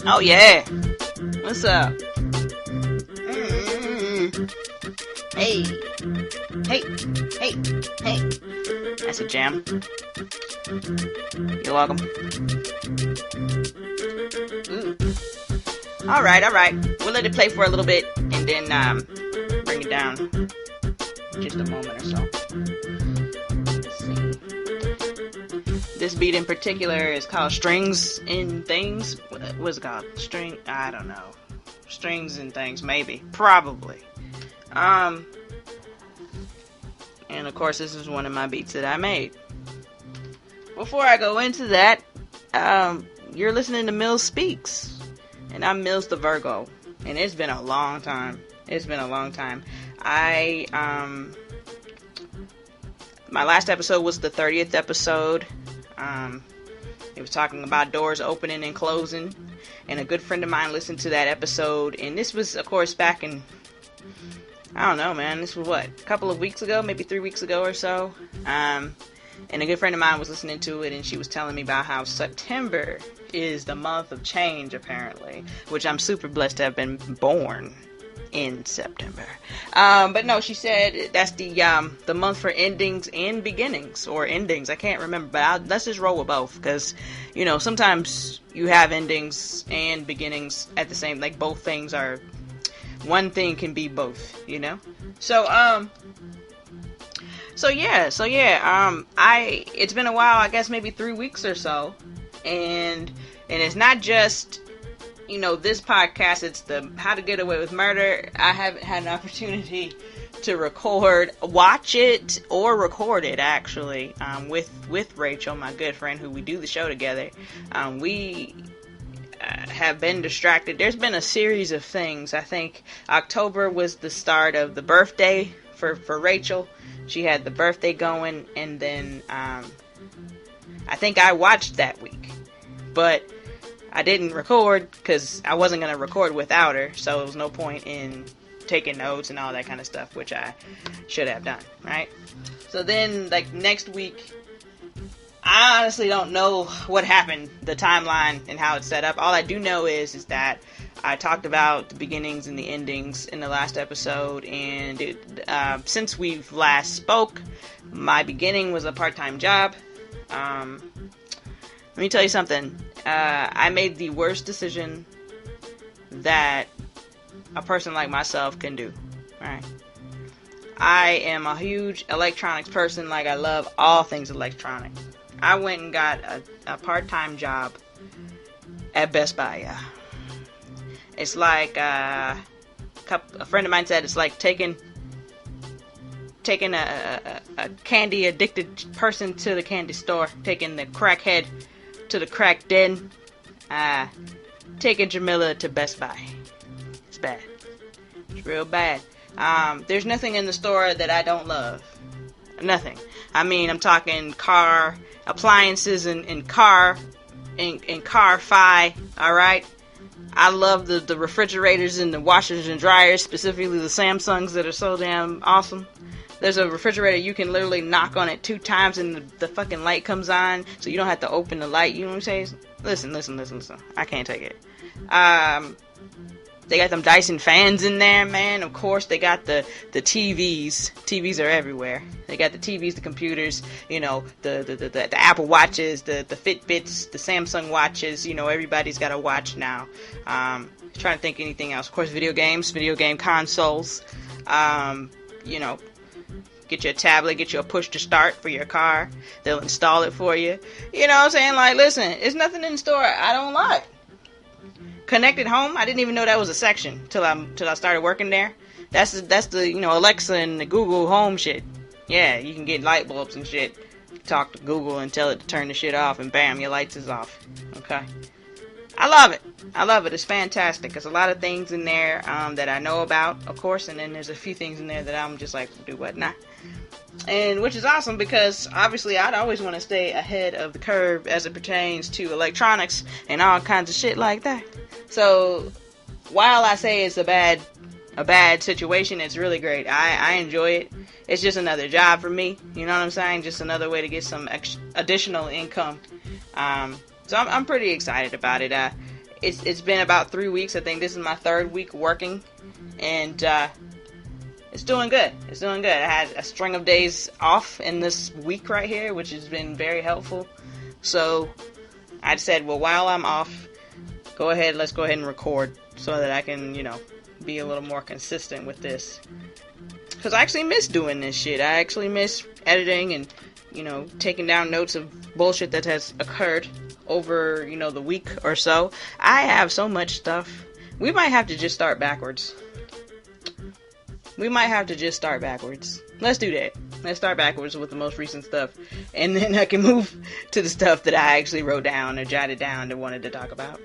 Oh yeah. What's up? Mm-hmm. Hey. Hey. Hey. Hey. That's a jam. You're welcome. Ooh. Alright. We'll let it play for a little bit and then bring it down. Just a moment or so. Let's see. This beat in particular is called Strings and Things. What's it called? I don't know. Strings and Things, maybe. Probably. And of course, this is one of my beats that I made. Before I go into that, you're listening to Mills Speaks. And I'm Mills the Virgo. And it's been a long time. My last episode was the 30th episode. It was talking about doors opening and closing, and a good friend of mine listened to that episode, and this was, of course, back in, I don't know, man, this was what, a couple of weeks ago, maybe 3 weeks ago or so, and a good friend of mine was listening to it, and she was telling me about how September is the month of change, apparently, which I'm super blessed to have been born in September. But no, she said that's the month for endings and beginnings, or endings, I can't remember, but let's just roll with both, because, you know, sometimes you have endings and beginnings at the same, like, both things are, one thing can be both, you know? So yeah, it's been a while, I guess maybe 3 weeks or so, and it's not just, you know, this podcast, it's the How to Get Away with Murder. I haven't had an opportunity to watch it, or record it, actually, with Rachel, my good friend, who we do the show together. We have been distracted. There's been a series of things. I think October was the start of the birthday for Rachel. She had the birthday going, and then I think I watched that week. But I didn't record because I wasn't going to record without her, so there was no point in taking notes and all that kind of stuff, which I should have done, right? So then, like, next week, I honestly don't know what happened, the timeline and how it's set up. All I do know is that I talked about the beginnings and the endings in the last episode, and since we've last spoke, my beginning was a part-time job. Let me tell you something. I made the worst decision that a person like myself can do. Right? I am a huge electronics person. Like, I love all things electronic. I went and got a part-time job at Best Buy. Yeah. It's like a friend of mine said it's like taking a candy addicted person to the candy store, taking the crackhead to the crack den, taking Jamila to Best Buy. It's bad. It's real bad. There's nothing in the store that I don't love. Nothing. I mean, I'm talking car appliances and car fi. All right. I love the refrigerators and the washers and dryers, specifically the Samsungs that are so damn awesome. There's a refrigerator, you can literally knock on it 2 times and the fucking light comes on, so you don't have to open the light, you know what I'm saying? Listen. I can't take it. They got them Dyson fans in there, man. Of course, they got the TVs. TVs are everywhere. They got the TVs, the computers, you know, the Apple Watches, the Fitbits, the Samsung watches. You know, everybody's got a watch now. Trying to think anything else. Of course, video game consoles. You know, get you a tablet, get you a push to start for your car. They'll install it for you. You know what I'm saying? Like, listen, there's nothing in the store I don't like. Connected home, I didn't even know that was a section till I started working there. That's the you know, Alexa and the Google Home shit. Yeah, you can get light bulbs and shit. Talk to Google and tell it to turn the shit off, and bam, your lights is off. Okay. I love it. It's fantastic. There's a lot of things in there that I know about, of course, and then there's a few things in there that I'm just like, do what not. And which is awesome, because obviously I'd always want to stay ahead of the curve as it pertains to electronics and all kinds of shit like that. So while I say it's a bad a bad situation, it's really great. I enjoy it. It's just another job for me. You know what I'm saying? Just another way to get some additional income. So I'm pretty excited about it. It's been about 3 weeks. I think this is my 3rd week working, and it's doing good. It's doing good. I had a string of days off in this week right here, which has been very helpful. So I said, well, while I'm off, let's go ahead and record so that I can, be a little more consistent with this. Because I actually miss doing this shit. I actually miss editing and, taking down notes of bullshit that has occurred over, the week or so. I have so much stuff. We might have to just start backwards. Let's do that. Let's start backwards with the most recent stuff. And then I can move to the stuff that I actually wrote down or jotted down and wanted to talk about.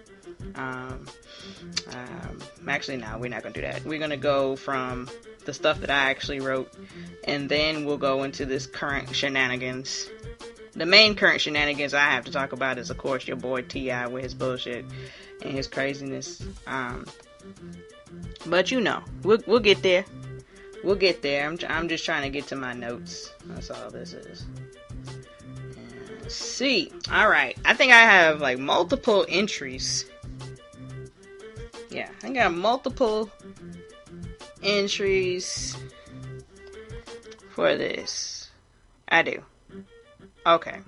Actually, no, we're not going to do that. We're going to go from the stuff that I actually wrote, and then we'll go into this current shenanigans. The main current shenanigans I have to talk about is, of course, your boy T.I. with his bullshit and his craziness. But we'll get there. We'll get there. I'm just trying to get to my notes. That's all this is. Let's see. Alright. I think I have multiple entries. Yeah, I got multiple entries for this. I do. Okay.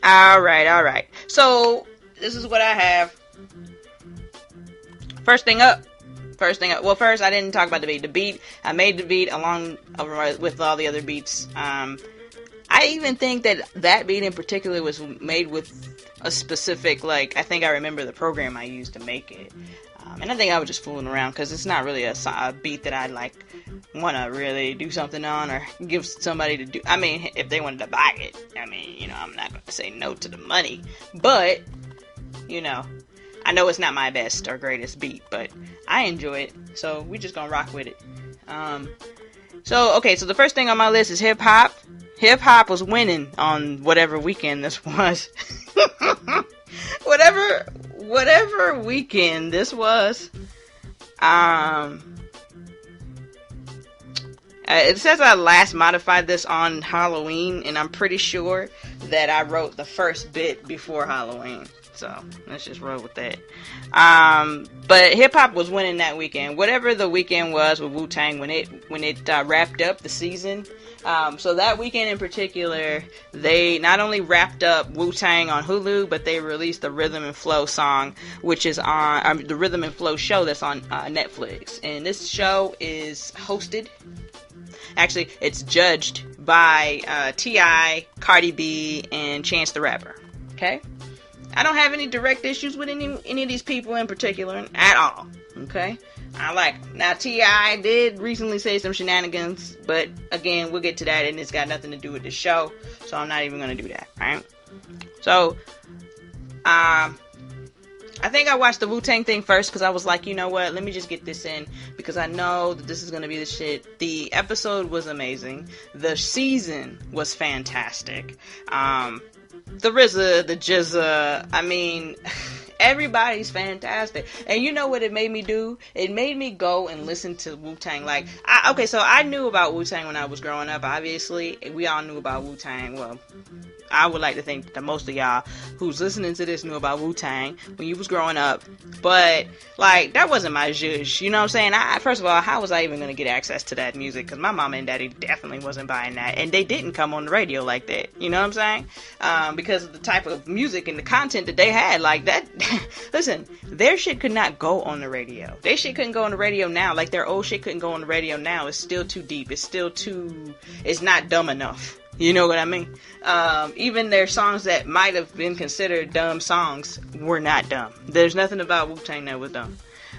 Alright. So, this is what I have. First thing up. Well, first, I didn't talk about the beat. The beat, I made the beat along with all the other beats. I even think that beat in particular was made with a specific, I think I remember the program I used to make it. And I think I was just fooling around, because it's not really a beat that I, want to really do something on or give somebody to do. I mean, if they wanted to buy it, I'm not going to say no to the money. But, I know it's not my best or greatest beat, but I enjoy it, so we just gonna rock with it. So the first thing on my list is hip hop. Hip hop was winning on whatever weekend this was. whatever weekend this was. It says I last modified this on Halloween, and I'm pretty sure that I wrote the first bit before Halloween. So, let's just roll with that. But hip-hop was winning that weekend. Whatever the weekend was with Wu-Tang when it wrapped up the season. So that weekend in particular, they not only wrapped up Wu-Tang on Hulu, but they released the Rhythm and Flow song, which is on the Rhythm and Flow show that's on Netflix. And this show is hosted. Actually, it's judged by T.I., Cardi B, and Chance the Rapper. Okay? I don't have any direct issues with any of these people in particular at all. Okay? I like them. Now, T.I. did recently say some shenanigans, but again, we'll get to that, and it's got nothing to do with the show, so I'm not even going to do that, right? So, I think I watched the Wu-Tang thing first, because I was like, you know what, let me just get this in, because I know that this is going to be the shit. The episode was amazing. The season was fantastic. The RZA, the Jizza, everybody's fantastic. And you know what it made me do? It made me go and listen to Wu-Tang. So I knew about Wu-Tang when I was growing up, obviously. We all knew about Wu-Tang. Well, I would like to think that most of y'all who's listening to this knew about Wu-Tang when you was growing up. But, that wasn't my zhuzh. You know what I'm saying? First of all, how was I even going to get access to that music? Because my mama and daddy definitely wasn't buying that. And they didn't come on the radio like that. You know what I'm saying? Because of the type of music and the content that they had. That. Listen, their shit could not go on the radio. Their shit couldn't go on the radio now. Their old shit couldn't go on the radio now. It's still too deep. It's not dumb enough. You know what I mean? Even their songs that might have been considered dumb songs were not dumb. There's nothing about Wu-Tang that was dumb.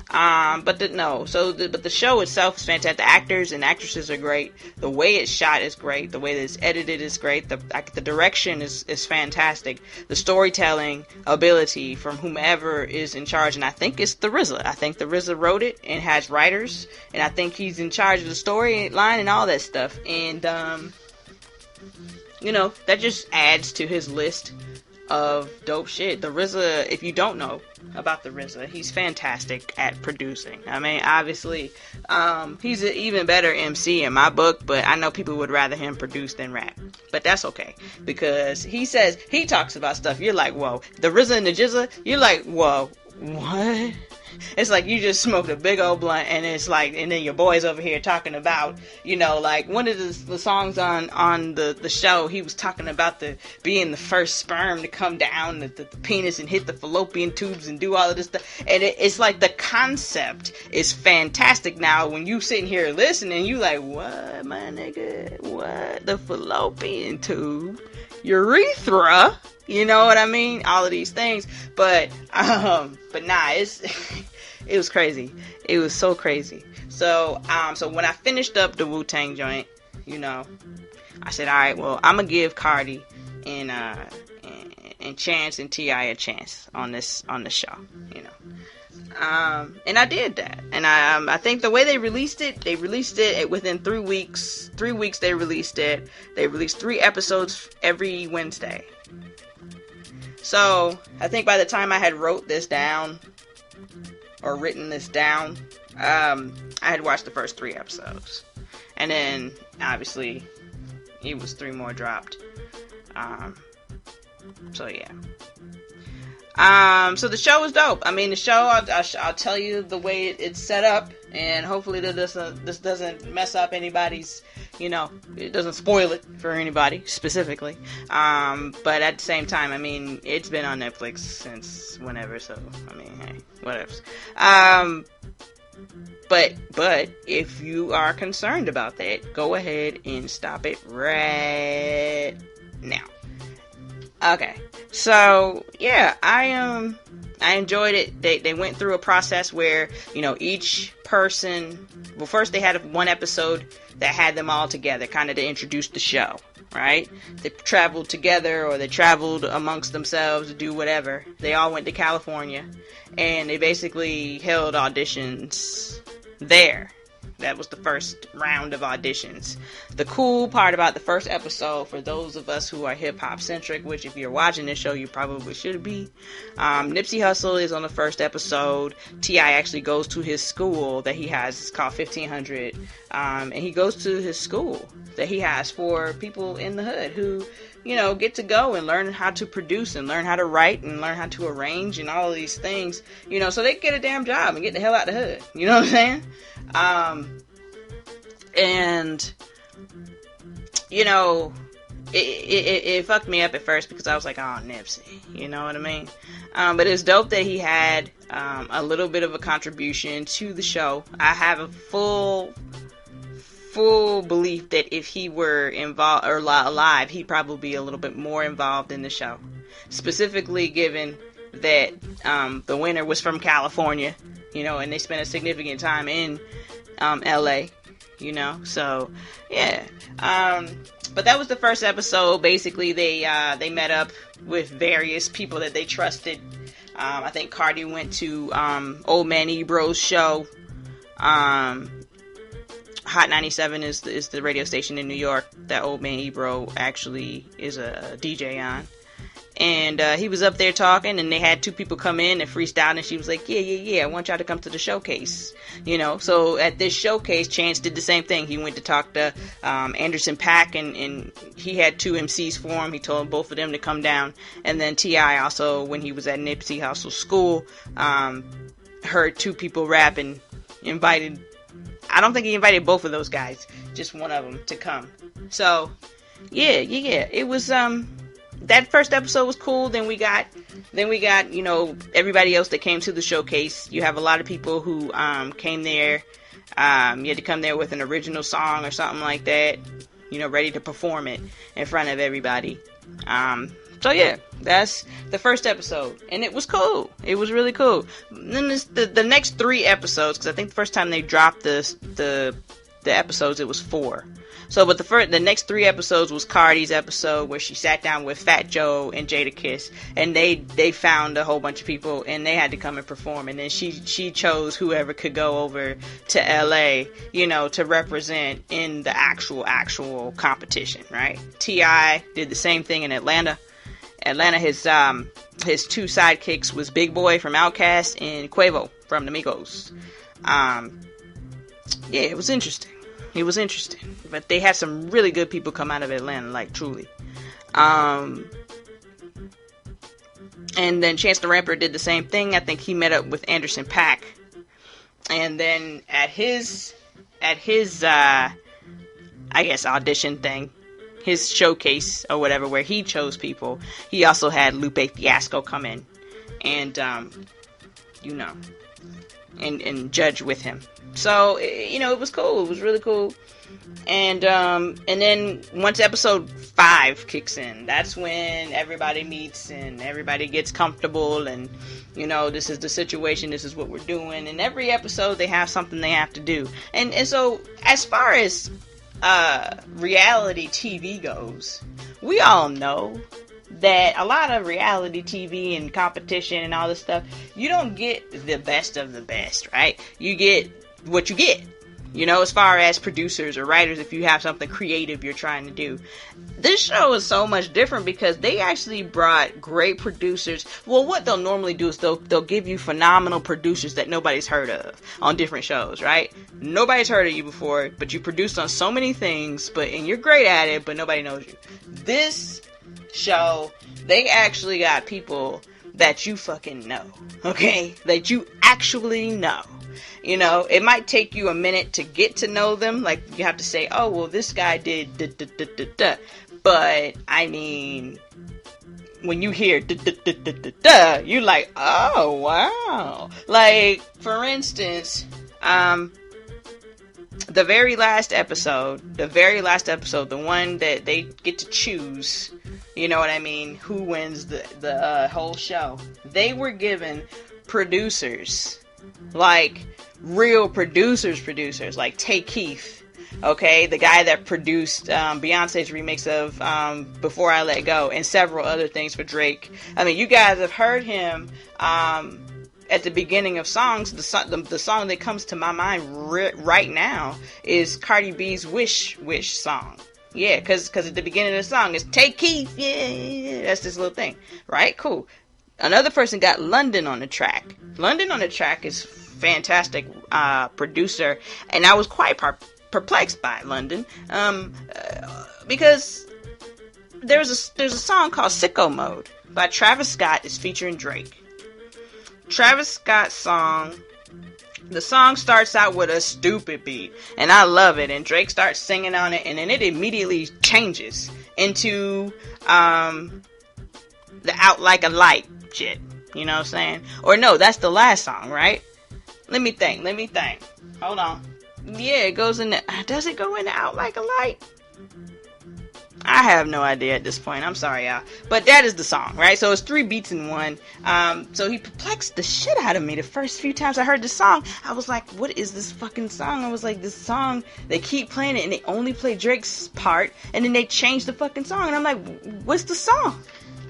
But the show itself is fantastic. The actors and actresses are great. The way it's shot is great. The way that it's edited is great. The direction is fantastic. The storytelling ability from whomever is in charge, and I think it's the RZA. I think the RZA wrote it and has writers, and I think he's in charge of the storyline and all that stuff. And that just adds to his list of dope shit. The RZA, if you don't know about the RZA, he's fantastic at producing. I mean, obviously, he's an even better MC in my book, but I know people would rather him produce than rap. But that's okay, because he talks about stuff, you're like, whoa. The RZA and the Jizza, you're like, whoa, what? It's like you just smoked a big old blunt, and it's like, and then your boy's over here talking about, you know, like one of the songs on the show, he was talking about being the first sperm to come down the penis and hit the fallopian tubes and do all of this stuff, and it's like the concept is fantastic. Now when you sitting here listening, you like, what, my nigga, what, the fallopian tube, urethra, you know what I mean? All of these things. But nah, it was crazy. It was so crazy. So when I finished up the Wu-Tang joint, you know, I said, all right, well, I'm gonna give Cardi and Chance and T.I. a chance on the show, you know. And I did that. And I think the way they released it within 3 weeks. 3 weeks they released it. They released 3 episodes every Wednesday. So, I think by the time I had written this down, I had watched the first 3 episodes. And then, obviously, it was 3 more dropped. So, yeah. So the show was dope. I mean, the show, I'll tell you the way it's set up, and hopefully this doesn't mess up anybody's, you know, it doesn't spoil it for anybody specifically. But at the same time, I mean, it's been on Netflix since whenever, so, I mean, hey, whatever. But if you are concerned about that, go ahead and stop it right now. Okay, so yeah, I enjoyed it. They went through a process where, you know, each person, well, first they had one episode that had them all together, kind of to introduce the show, right? They traveled together, or they traveled amongst themselves to do whatever. They all went to California, and they basically held auditions there. That was the first round of auditions. The cool part about the first episode, for those of us who are hip-hop centric, which if you're watching this show, you probably should be, Nipsey Hussle is on the first episode. T.I. actually goes to his school that he has. It's called 1500. And he goes to his school that he has for people in the hood who, you know, get to go and learn how to produce and learn how to write and learn how to arrange and all of these things, you know, so they can get a damn job and get the hell out the hood. You know what I'm saying? And, you know, it fucked me up at first because I was like, oh, Nipsey, you know what I mean? But it's dope that he had a little bit of a contribution to the show. I have a full belief that if he were involved or alive, he'd probably be a little bit more involved in the show. Specifically given that the winner was from California, you know, and they spent a significant time in LA, you know, so yeah. But that was the first episode. Basically, they met up with various people that they trusted. I think Cardi went to Old Man Ebro's show. Hot 97 is the radio station in New York that Old Man Ebro actually is a DJ on. And he was up there talking, and they had 2 people come in and freestyle, and she was like, yeah, I want y'all to come to the showcase. You know, so at this showcase, Chance did the same thing. He went to talk to Anderson .Paak, and he had 2 MCs for him. He told both of them to come down. And then T.I. also, when he was at Nipsey Hussle's school, heard 2 people rap and invited, I don't think he invited both of those guys, just one of them to come. So, yeah, it was, that first episode was cool. Then we got, you know, everybody else that came to the showcase. You have a lot of people who came there. You had to come there with an original song or something like that, you know, ready to perform it in front of everybody. So yeah, that's the first episode, and it was cool. It was really cool. And then the next 3 episodes, because I think the first time they dropped the episodes, it was 4. So, but the next 3 episodes was Cardi's episode, where she sat down with Fat Joe and Jadakiss, and they found a whole bunch of people, and they had to come and perform, and then she chose whoever could go over to LA, you know, to represent in the actual competition, right? T.I. did the same thing in Atlanta, Atlanta, his two sidekicks was Big Boy from Outkast and Quavo from the Migos. Yeah, it was interesting. It was interesting. But they had some really good people come out of Atlanta, like, truly. And then Chance the Rapper did the same thing. I think he met up with Anderson .Paak. And then at his I guess audition thing, his showcase or whatever, where he chose people, he also had Lupe Fiasco come in and and judge with him. So, it was cool. It was really cool. And then once episode 5 kicks in, that's when everybody meets and everybody gets comfortable and, this is the situation, this is what we're doing. And every episode they have something they have to do. And so as far as reality TV goes, we all know that a lot of reality TV and competition and all this stuff, you don't get the best of the best, right? You get what you get, as far as producers or writers, if you have something creative you're trying to do. This show is so much different because they actually brought great producers. Well, what they'll normally do is they'll give you phenomenal producers that nobody's heard of on different shows, right? Nobody's heard of you before, but you produced on so many things, and you're great at it, but nobody knows you. This show, they actually got people that you fucking know, okay? That you actually know. It might take you a minute to get to know them. Like, you have to say, oh, well, this guy did da-da-da-da-da. But, I mean, when you hear da-da-da-da-da, you're like, oh, wow. Like, for instance, the very last episode, the one that they get to choose, you know what I mean, who wins the whole show. They were given producers, like real producers, like Tay Keith, okay, the guy that produced Beyonce's remix of Before I Let Go and several other things for Drake. I mean, you guys have heard him at the beginning of songs. The song that comes to my mind right now is Cardi B's Wish song. Yeah, because at the beginning of the song it's Tay Keith, yeah, that's this little thing, right? Cool. Another person got London on the track. London on the track is fantastic producer, and I was quite perplexed by London because there's a song called Sicko Mode by Travis Scott. Is featuring Drake. Travis Scott's song, the song starts out with a stupid beat, and I love it, and Drake starts singing on it, and then it immediately changes into the Out Like a Light shit, you know what I'm saying? Or no, that's the last song, right? Let me think. Hold on. Yeah, it goes in does it go into Out Like a Light? I have no idea at this point. I'm sorry, y'all. But that is the song, right? So it's 3 beats in one. So he perplexed the shit out of me. The first few times I heard the song, I was like, what is this fucking song? I was like, this song, they keep playing it and they only play Drake's part, and then they change the fucking song. And I'm like, what's the song?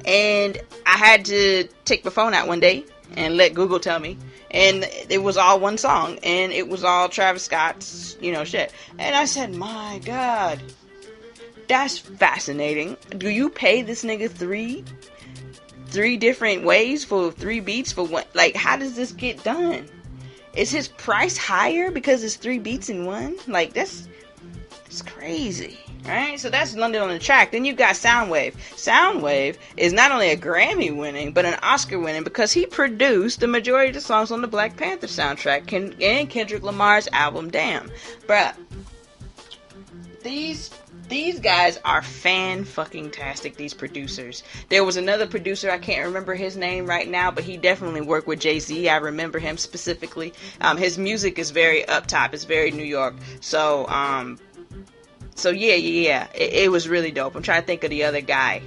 And I had to take my phone out one day and let Google tell me. And it was all one song. And it was all Travis Scott's, shit. And I said, my God, that's fascinating. Do you pay this nigga three different ways for 3 beats for one? Like, how does this get done? Is his price higher because it's 3 beats in one? Like, it's crazy. Right? So that's London on the track. Then you got Soundwave. Soundwave is not only a Grammy winning, but an Oscar winning because he produced the majority of the songs on the Black Panther soundtrack and Kendrick Lamar's album Damn. Bruh, these guys are fan-fucking-tastic, these producers. There was another producer, I can't remember his name right now, but he definitely worked with Jay-Z. I remember him specifically. His music is very up top. It's very New York. So yeah. It was really dope. I'm trying to think of the other guy.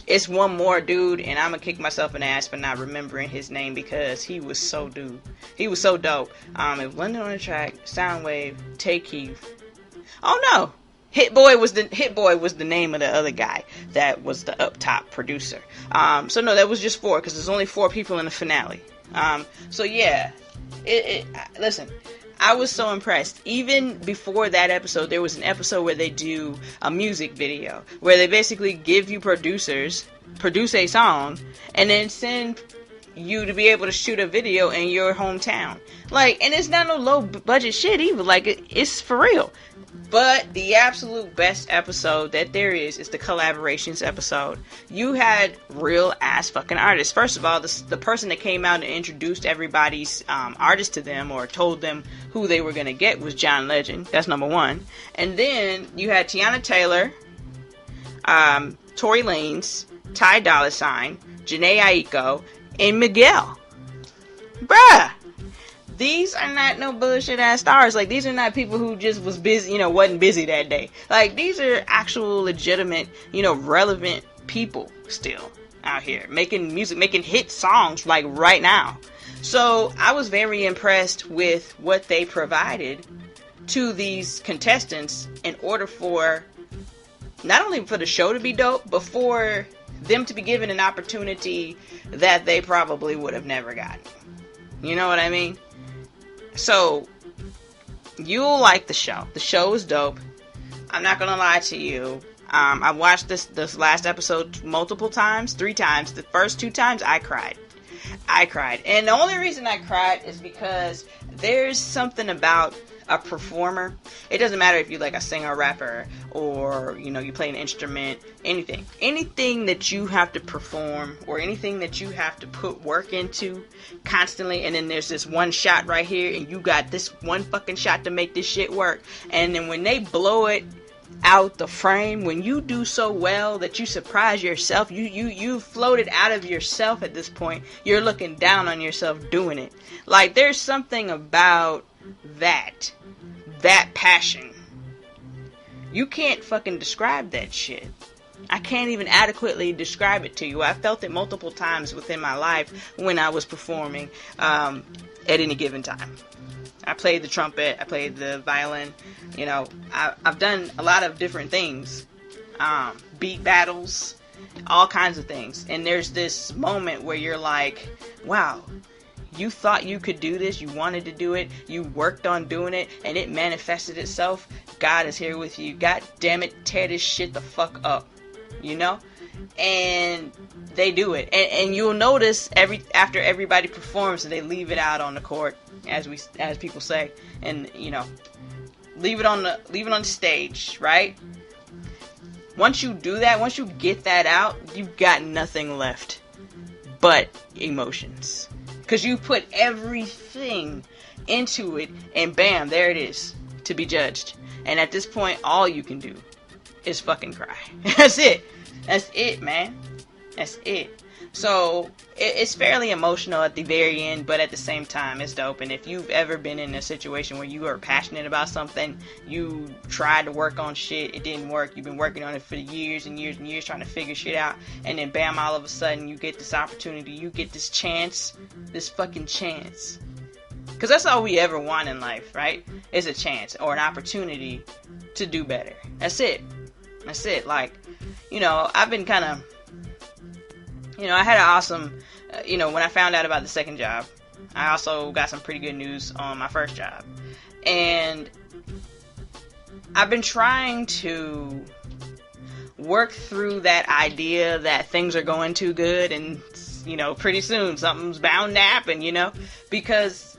It's one more dude, and I'm gonna kick myself in the ass for not remembering his name because he was so dope. It was London on the track, Soundwave, Tay Keith. Oh no, Hit Boy was the name of the other guy that was the up top producer. So no, that was just 4 because there's only 4 people in the finale. So yeah, listen. I was so impressed. Even before that episode, there was an episode where they do a music video, where they basically give you producers, produce a song, and then send you to be able to shoot a video in your hometown. Like, and it's not no low budget shit either. Like, it's for real. But the absolute best episode that there is the collaborations episode. You had real ass fucking artists. First of all, the person that came out and introduced everybody's artist to them, or told them who they were going to get, was John Legend. That's number one. And then you had Tiana Taylor, Tory Lanez, Ty Dolla $ign, Janae Aiko, and Miguel. Bruh! These are not no bullshit ass stars. Like, these are not people who just was busy, wasn't busy that day. Like, these are actual legitimate, relevant people still out here making music, making hit songs like right now. So I was very impressed with what they provided to these contestants in order for not only for the show to be dope, but for them to be given an opportunity that they probably would have never gotten. You know what I mean? So, you'll like the show. The show is dope. I'm not gonna lie to you. I watched this last episode multiple times, 3 times. The first 2 times, I cried. And the only reason I cried is because there's something about a performer. It doesn't matter if you like a singer, rapper, or you play an instrument, anything that you have to perform, or anything that you have to put work into constantly, and then there's this one shot right here, and you got this one fucking shot to make this shit work, and then when they blow it out the frame, when you do so well that you surprise yourself, you floated out of yourself at this point, you're looking down on yourself doing it. Like, there's something about that passion. You can't fucking describe that shit. I can't even adequately describe it to you. I felt it multiple times within my life when I was performing at any given time. I played the trumpet, I played the violin, I've done a lot of different things, beat battles, all kinds of things, and there's this moment where you're like, wow, you thought you could do this, you wanted to do it, you worked on doing it, and it manifested itself. God is here with you. God damn it, tear this shit the fuck up, and they do it, and you'll notice after everybody performs, they leave it out on the court, as people say, and leave it on the stage, right? Once you do that, once you get that out, you've got nothing left but emotions. Because you put everything into it, and bam, there it is, to be judged. And at this point, all you can do is fucking cry. That's it. That's it, man. That's it. So, it's fairly emotional at the very end, but at the same time, it's dope. And if you've ever been in a situation where you are passionate about something, you tried to work on shit, it didn't work, you've been working on it for years and years and years trying to figure shit out, and then bam, all of a sudden, you get this opportunity, you get this chance, this fucking chance. Because that's all we ever want in life, right? Is a chance or an opportunity to do better. That's it. That's it. Like, I've been kind of... I had an awesome, when I found out about the second job, I also got some pretty good news on my first job. And I've been trying to work through that idea that things are going too good and, pretty soon something's bound to happen, because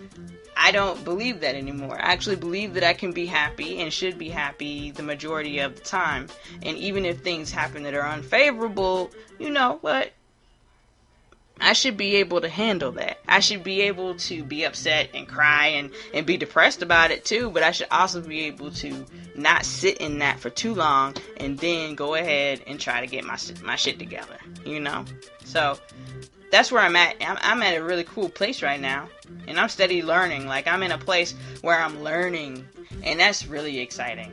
I don't believe that anymore. I actually believe that I can be happy and should be happy the majority of the time. And even if things happen that are unfavorable, you know what? I should be able to handle that. I should be able to be upset and cry and be depressed about it too, but I should also be able to not sit in that for too long and then go ahead and try to get my shit together, So, that's where I'm at. I'm at a really cool place right now, and I'm steady learning. Like, I'm in a place where I'm learning, and that's really exciting.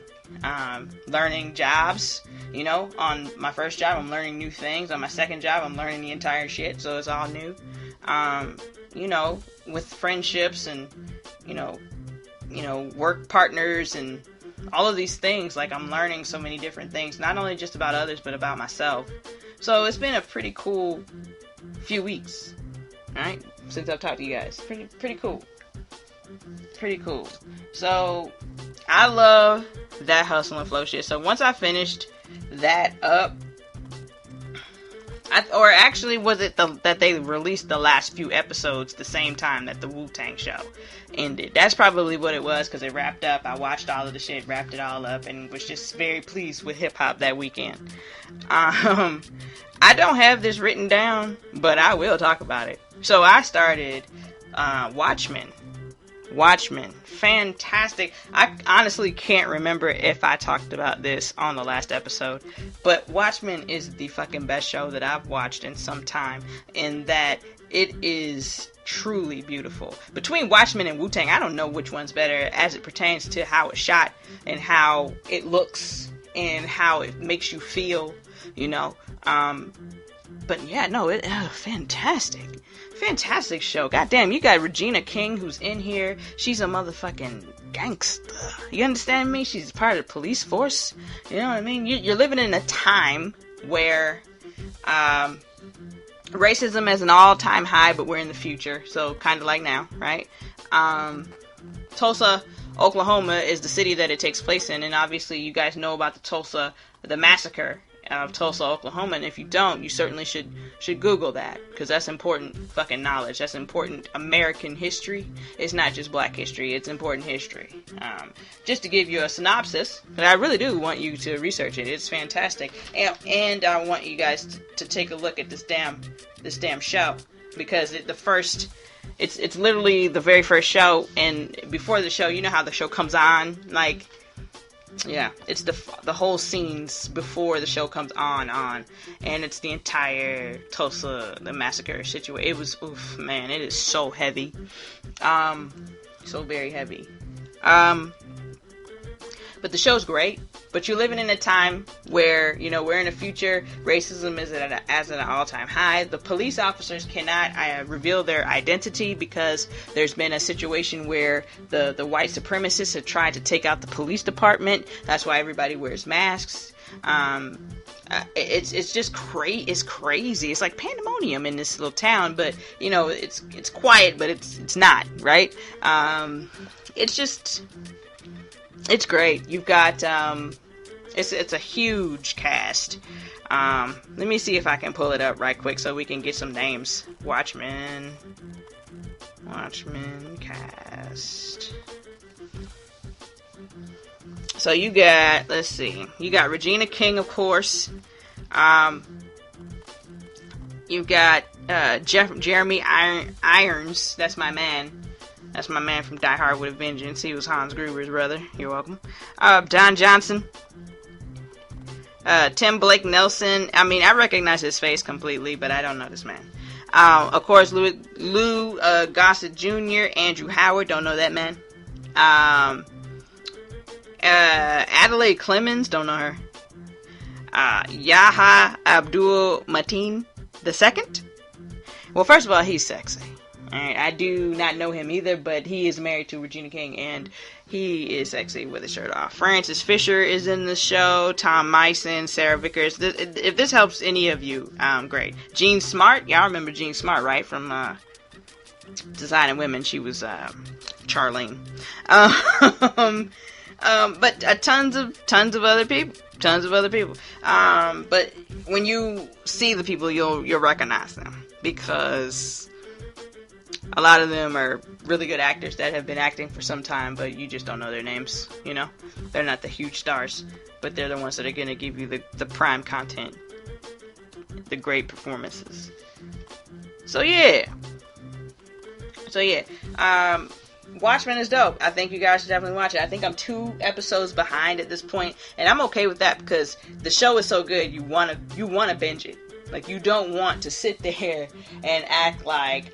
Learning jobs, on my first job, I'm learning new things. On my second job, I'm learning the entire shit, so it's all new. With friendships and, work partners and all of these things, like, I'm learning so many different things, not only just about others, but about myself. So it's been a pretty cool few weeks, alright, since I've talked to you guys. Pretty cool. Pretty cool. So, I love that Hustle and Flow shit. So, once I finished that up, or actually, was it that they released the last few episodes the same time that the Wu-Tang show ended? That's probably what it was, because it wrapped up. I watched all of the shit, wrapped it all up, and was just very pleased with hip-hop that weekend. I don't have this written down, but I will talk about it. So I started Watchmen. Fantastic. I honestly can't remember if I talked about this on the last episode, but Watchmen is the fucking best show that I've watched in some time, in that it is truly beautiful. Between Watchmen and Wu-Tang, I don't know which one's better as it pertains to how it's shot and how it looks and how it makes you feel, you know. But yeah, no, it's fantastic. Fantastic show. Goddamn, you got Regina King who's in here. She's a motherfucking gangster. You understand me? She's part of the police force. You know what I mean? You're living in a time where racism is an all-time high, but we're in the future. So kind of like now, right? Tulsa, Oklahoma is the city that it takes place in. And obviously you guys know about the massacre of Tulsa, Oklahoma, and if you don't, you certainly should Google that, because that's important fucking knowledge. That's important American history. It's not just black history, it's important history. Just to give you a synopsis, but I really do want you to research it. It's fantastic, and I want you guys to take a look at this damn show, because it's literally the very first show, and before the show, you know how the show comes on, like. Yeah, it's the whole scenes before the show comes on, and it's the entire Tulsa, the massacre situation. It was, oof, man, it is so heavy, so very heavy, but the show's great. But you're living in a time where, you know, we're in a future, racism is at an all-time high. The police officers cannot reveal their identity because there's been a situation where the white supremacists have tried to take out the police department. That's why everybody wears masks. It's just it's crazy. It's like pandemonium in this little town, but you know, it's quiet, but it's not, right? It's great. You've got it's a huge cast. Let me see if I can pull it up right quick so we can get some names. Watchmen cast. So you got, let's see, you got Regina King, of course. You've got Jeremy Irons. That's my man. That's my man from Die Hard with a Vengeance. He was Hans Gruber's brother. You're welcome. Don Johnson. Tim Blake Nelson. I mean, I recognize his face completely, but I don't know this man. Of course, Lou Gossett Jr., Andrew Howard. Don't know that man. Adelaide Clemens. Don't know her. Yaha Abdul Mateen II. Well, first of all, he's sexy. Alright, I do not know him either, but he is married to Regina King, and he is sexy with his shirt off. Francis Fisher is in the show. Tom Meissen, Sarah Vickers. If this helps any of you, great. Jean Smart, y'all remember Jean Smart, right? From Designing Women, she was Charlene. But tons of other people. But when you see the people, you'll recognize them, because a lot of them are really good actors that have been acting for some time, but you just don't know their names, you know? They're not the huge stars, but they're the ones that are going to give you the prime content, the great performances. So yeah. Watchmen is dope. I think you guys should definitely watch it. I think I'm 2 episodes behind at this point, and I'm okay with that, because the show is so good, you wanna binge it. Like, you don't want to sit there and act like,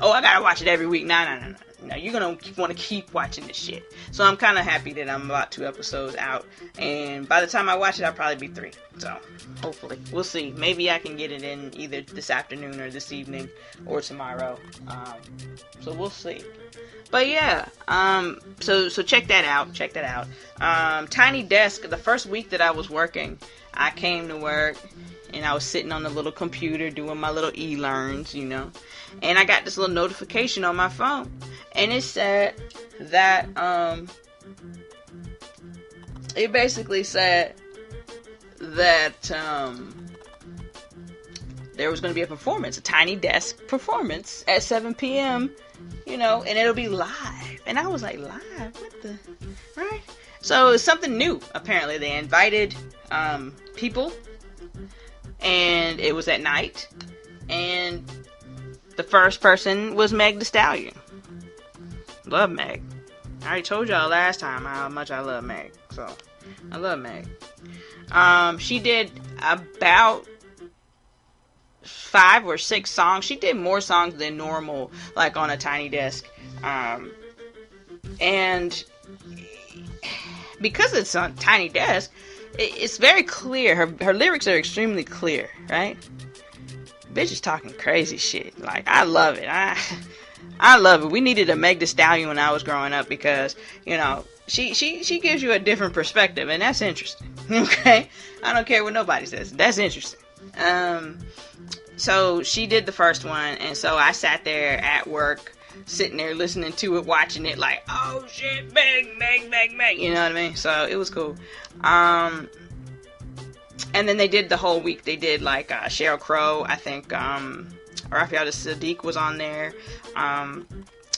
oh, I gotta watch it every week. No. You're gonna want to keep watching this shit. So I'm kind of happy that I'm about 2 episodes out, and by the time I watch it, I'll probably be 3. So, hopefully. We'll see. Maybe I can get it in either this afternoon or this evening or tomorrow. So we'll see. But yeah, so check that out. Check that out. Tiny Desk, the first week that I was working, I came to work and I was sitting on the little computer doing my little e-learns, you know. And I got this little notification on my phone. And it said that, it basically said that there was going to be a performance, a Tiny Desk performance at 7 p.m., you know, and it'll be live. And I was like, live? What the? Right? So it's something new, apparently. They invited people, and it was at night, and the first person was Meg Thee Stallion. Love Meg. I already told y'all last time how much I love Meg, so I love Meg. She did about 5 or 6 songs. She did more songs than normal, like on a Tiny Desk. And because it's on Tiny Desk, it's very clear. Her lyrics are extremely clear, right? Bitch is talking crazy shit. Like, I love it. I love it. We needed a Meg Thee Stallion when I was growing up because, you know, she gives you a different perspective, and that's interesting. Okay? I don't care what nobody says. That's interesting. So she did the first one, and so I sat there at work, sitting there listening to it, watching it, like, oh shit, Meg, you know what I mean? So it was cool. And then they did the whole week. They did like Sheryl Crow, I think. Raphael Sadiq was on there.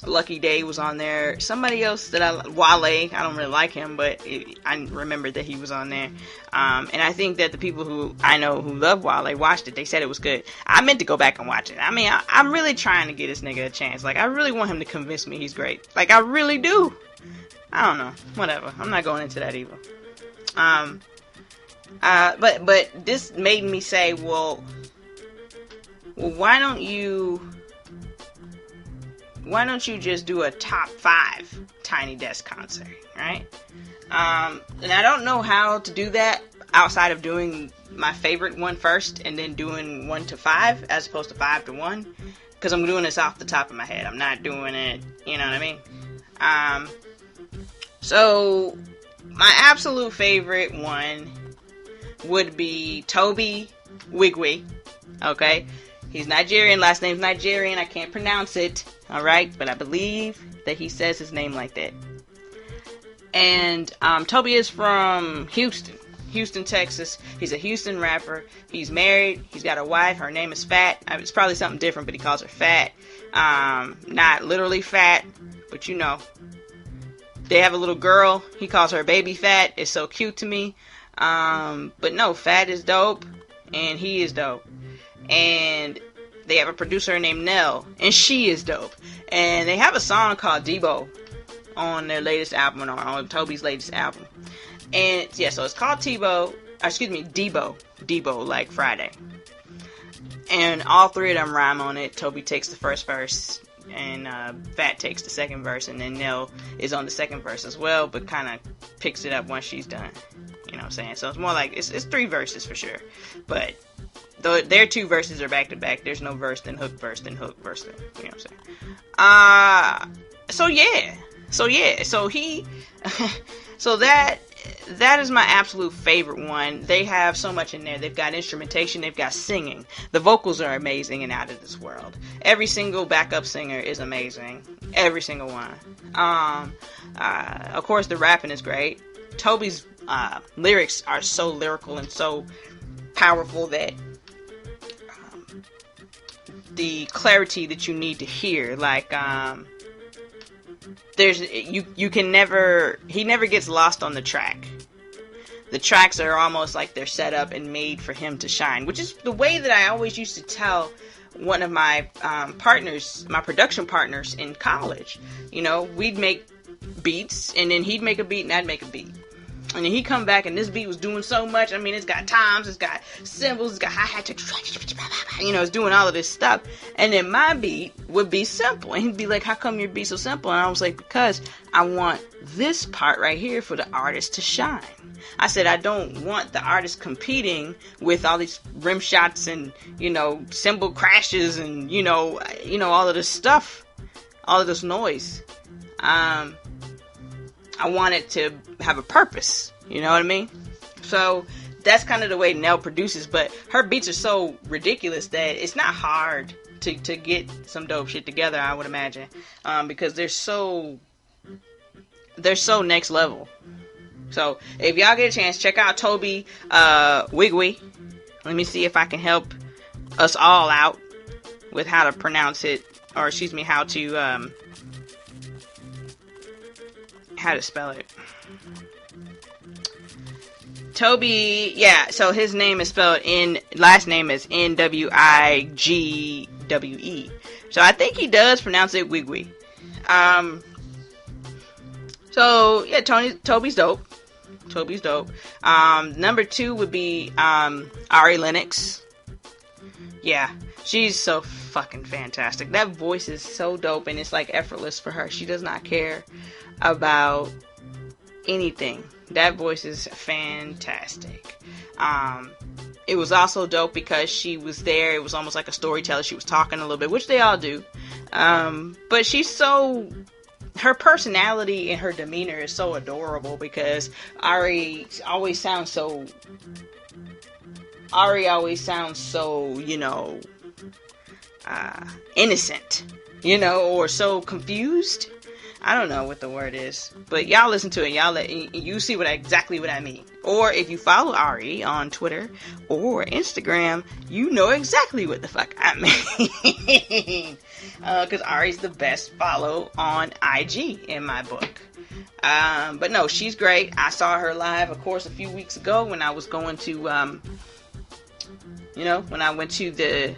Lucky Day was on there. Somebody else that Wale, I don't really like him, but I remembered that he was on there. And I think that the people who I know who love Wale watched it. They said it was good. I meant to go back and watch it. I mean, I'm really trying to get this nigga a chance. Like, I really want him to convince me he's great. Like, I really do. I don't know. Whatever. I'm not going into that either. But this made me say, well, why don't you just do a top 5 Tiny Desk concert, right? And I don't know how to do that outside of doing my favorite one first and then doing 1 to 5 as opposed to 5 to 1, because I'm doing this off the top of my head. I'm not doing it, you know what I mean? So my absolute favorite one would be Toby Wigwe. Okay, he's Nigerian, last name's Nigerian, I can't pronounce it, alright, but I believe that he says his name like that. And Toby is from Houston, Texas. He's a Houston rapper. He's married. He's got a wife. Her name is Fat. It's probably something different, but he calls her Fat. Not literally fat, but you know. They have a little girl. He calls her Baby Fat. It's so cute to me. But no, Fat is dope, and he is dope. And they have a producer named Nell, and she is dope. And they have a song called Debo on their latest album, or on Toby's latest album. And yeah, so it's called Debo, like Friday. And all 3 of them rhyme on it. Toby takes the first verse, and Fat takes the second verse, and then Nell is on the second verse as well, but kind of picks it up once she's done. You know what I'm saying? So it's more like, it's 3 verses for sure. But their 2 verses are back to back. There's no verse, then hook, verse, then hook, verse, then, you know what I'm saying? So that is my absolute favorite one. They have so much in there. They've got instrumentation, they've got singing. The vocals are amazing and out of this world. Every single backup singer is amazing. Every single one. Of course, the rapping is great. Toby's lyrics are so lyrical and so powerful that the clarity that you need to hear, like he never gets lost on the track. The tracks are almost like they're set up and made for him to shine, which is the way that I always used to tell one of my partners, my production partners in college. You know, we'd make beats, and then he'd make a beat and I'd make a beat. And then he'd come back and this beat was doing so much. I mean, it's got toms, it's got cymbals, it's got hi-hat, you know, it's doing all of this stuff. And then my beat would be simple. And he'd be like, how come your beat's so simple? And I was like, because I want this part right here for the artist to shine. I said, I don't want the artist competing with all these rim shots and, cymbal crashes and, all of this stuff, all of this noise. I want it to have a purpose. You know what I mean? So that's kind of the way Nell produces, but her beats are so ridiculous that it's not hard to get some dope shit together, I would imagine, because they're so next level. So if y'all get a chance, check out Toby Wigwe. Let me see if I can help us all out with how to pronounce it, or excuse me, how to spell it. Toby, yeah, so his name is spelled last name is Nwigwe. So I think he does pronounce it Wigwe. So yeah, Toby's dope. Toby's dope. Number 2 would be Ari Lennox. Yeah, she's so fucking fantastic. That voice is so dope, and it's like effortless for her. She does not care about anything. That voice is fantastic. It was also dope because she was there. It was almost like a storyteller. She was talking a little bit, which they all do. But her personality and her demeanor is so adorable because Ari always sounds so, innocent, or so confused. I don't know what the word is, but y'all listen to it. You see exactly what I mean. Or if you follow Ari on Twitter or Instagram, you know exactly what the fuck I mean. Because Ari's the best follow on IG in my book. But no, she's great. I saw her live, of course, a few weeks ago when I was going to, when I went to the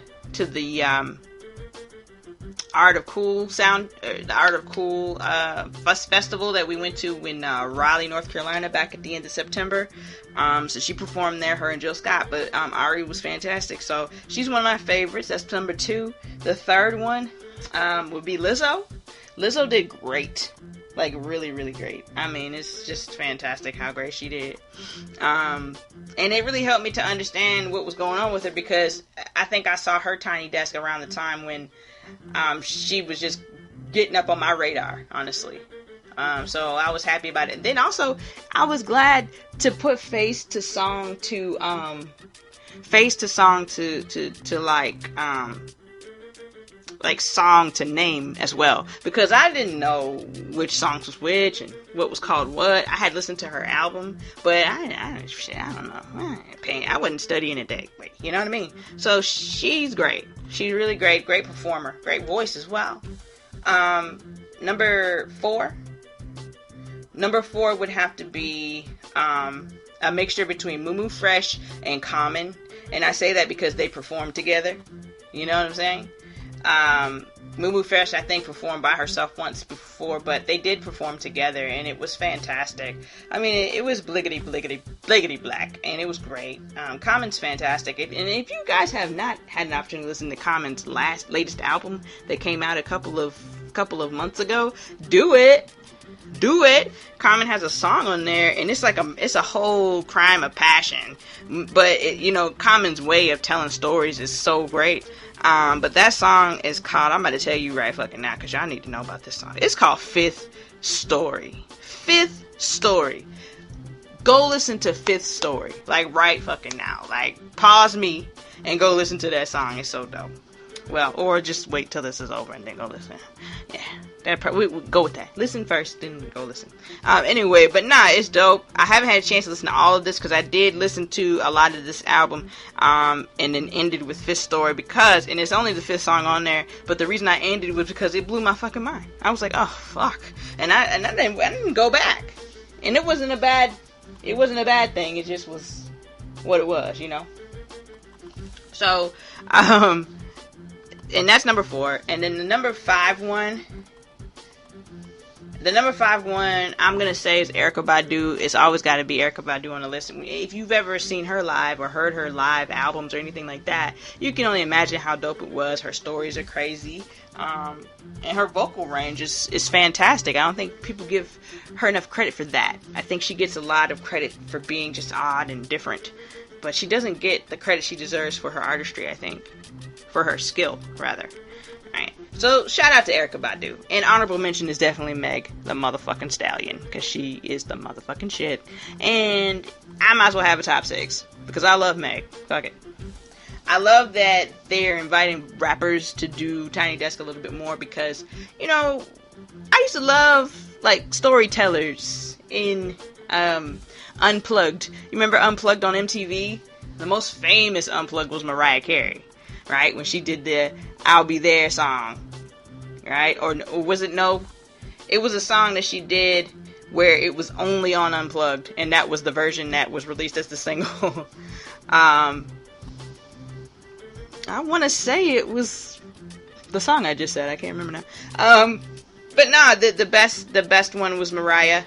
Art of Cool festival that we went to in Raleigh, North Carolina, back at the end of September. So she performed there, her and Jill Scott. But Ari was fantastic. So she's one of my favorites. That's number 2. The third one would be Lizzo. Lizzo did great. Like, really, really great. I mean, it's just fantastic how great she did. And it really helped me to understand what was going on with her, because I think I saw her Tiny Desk around the time when she was just getting up on my radar, honestly. So I was happy about it. Then also, I was glad to put face to song to song to name as well, because I didn't know which songs was which and what was called what. I had listened to her album, but I don't know. I wasn't studying it that way. You know what I mean? So she's great. She's really great. Great performer. Great voice as well. Number 4 would have to be a mixture between Mumu Fresh and Common. And I say that because they performed together. You know what I'm saying? Mumu Fresh, I think, performed by herself once before, but they did perform together, and it was fantastic. I mean, it was bliggity, bliggity, bliggity black, and it was great. Common's fantastic, and if you guys have not had an opportunity to listen to Common's latest album that came out a couple of months ago, do it. Common has a song on there, and it's like it's a whole crime of passion. But Common's way of telling stories is so great. But that song is called, I'm about to tell you right fucking now, because y'all need to know about this song. It's called Fifth Story. Fifth Story. Go listen to Fifth Story. Like, right fucking now. Like, pause me and go listen to that song. It's so dope. Well, or just wait till this is over and then go listen. Yeah. We go with that. Listen first, then go listen. Anyway, but nah, it's dope. I haven't had a chance to listen to all of this because I did listen to a lot of this album, and then ended with Fifth Story and it's only the 5th song on there. But the reason I ended was because it blew my fucking mind. I was like, oh fuck, and I didn't go back, and it wasn't a bad thing. It just was what it was, So, and that's number 4, and then the number 5 one The number 5 one, I'm going to say, is Erykah Badu. It's always got to be Erykah Badu on the list. If you've ever seen her live or heard her live albums or anything like that, you can only imagine how dope it was. Her stories are crazy. And her vocal range is fantastic. I don't think people give her enough credit for that. I think she gets a lot of credit for being just odd and different. But she doesn't get the credit she deserves for her artistry, I think. For her skill, rather. Alright. So, shout out to Erykah Badu. And honorable mention is definitely Meg, the motherfucking stallion. Because she is the motherfucking shit. And I might as well have a top 6. Because I love Meg. Fuck it. I love that they're inviting rappers to do Tiny Desk a little bit more. Because, you know, I used to love, like, storytellers in, Unplugged. You remember Unplugged on MTV? The most famous Unplugged was Mariah Carey, right? When she did the I'll Be There song, right? Or was it no? It was a song that she did where it was only on Unplugged, and that was the version that was released as the single. I want to say it was the song I just said. I can't remember now. But no, the best one was Mariah.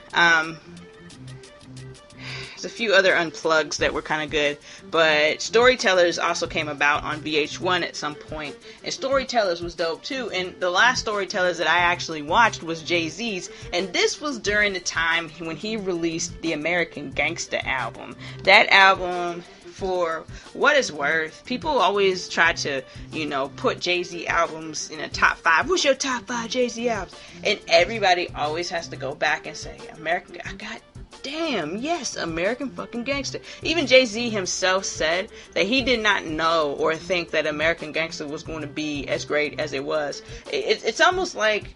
There's a few other unplugs that were kind of good, but Storytellers also came about on VH1 at some point, and Storytellers was dope too. And the last Storytellers that I actually watched was Jay-Z's, and this was during the time when he released the American Gangsta album. That album, for what it's worth, people always try to, you know, put Jay-Z albums in a top 5. What's your top 5 Jay-Z albums? And everybody always has to go back and say, damn, yes, American fucking Gangster. Even Jay-Z himself said that he did not know or think that American Gangster was going to be as great as it was. It's almost like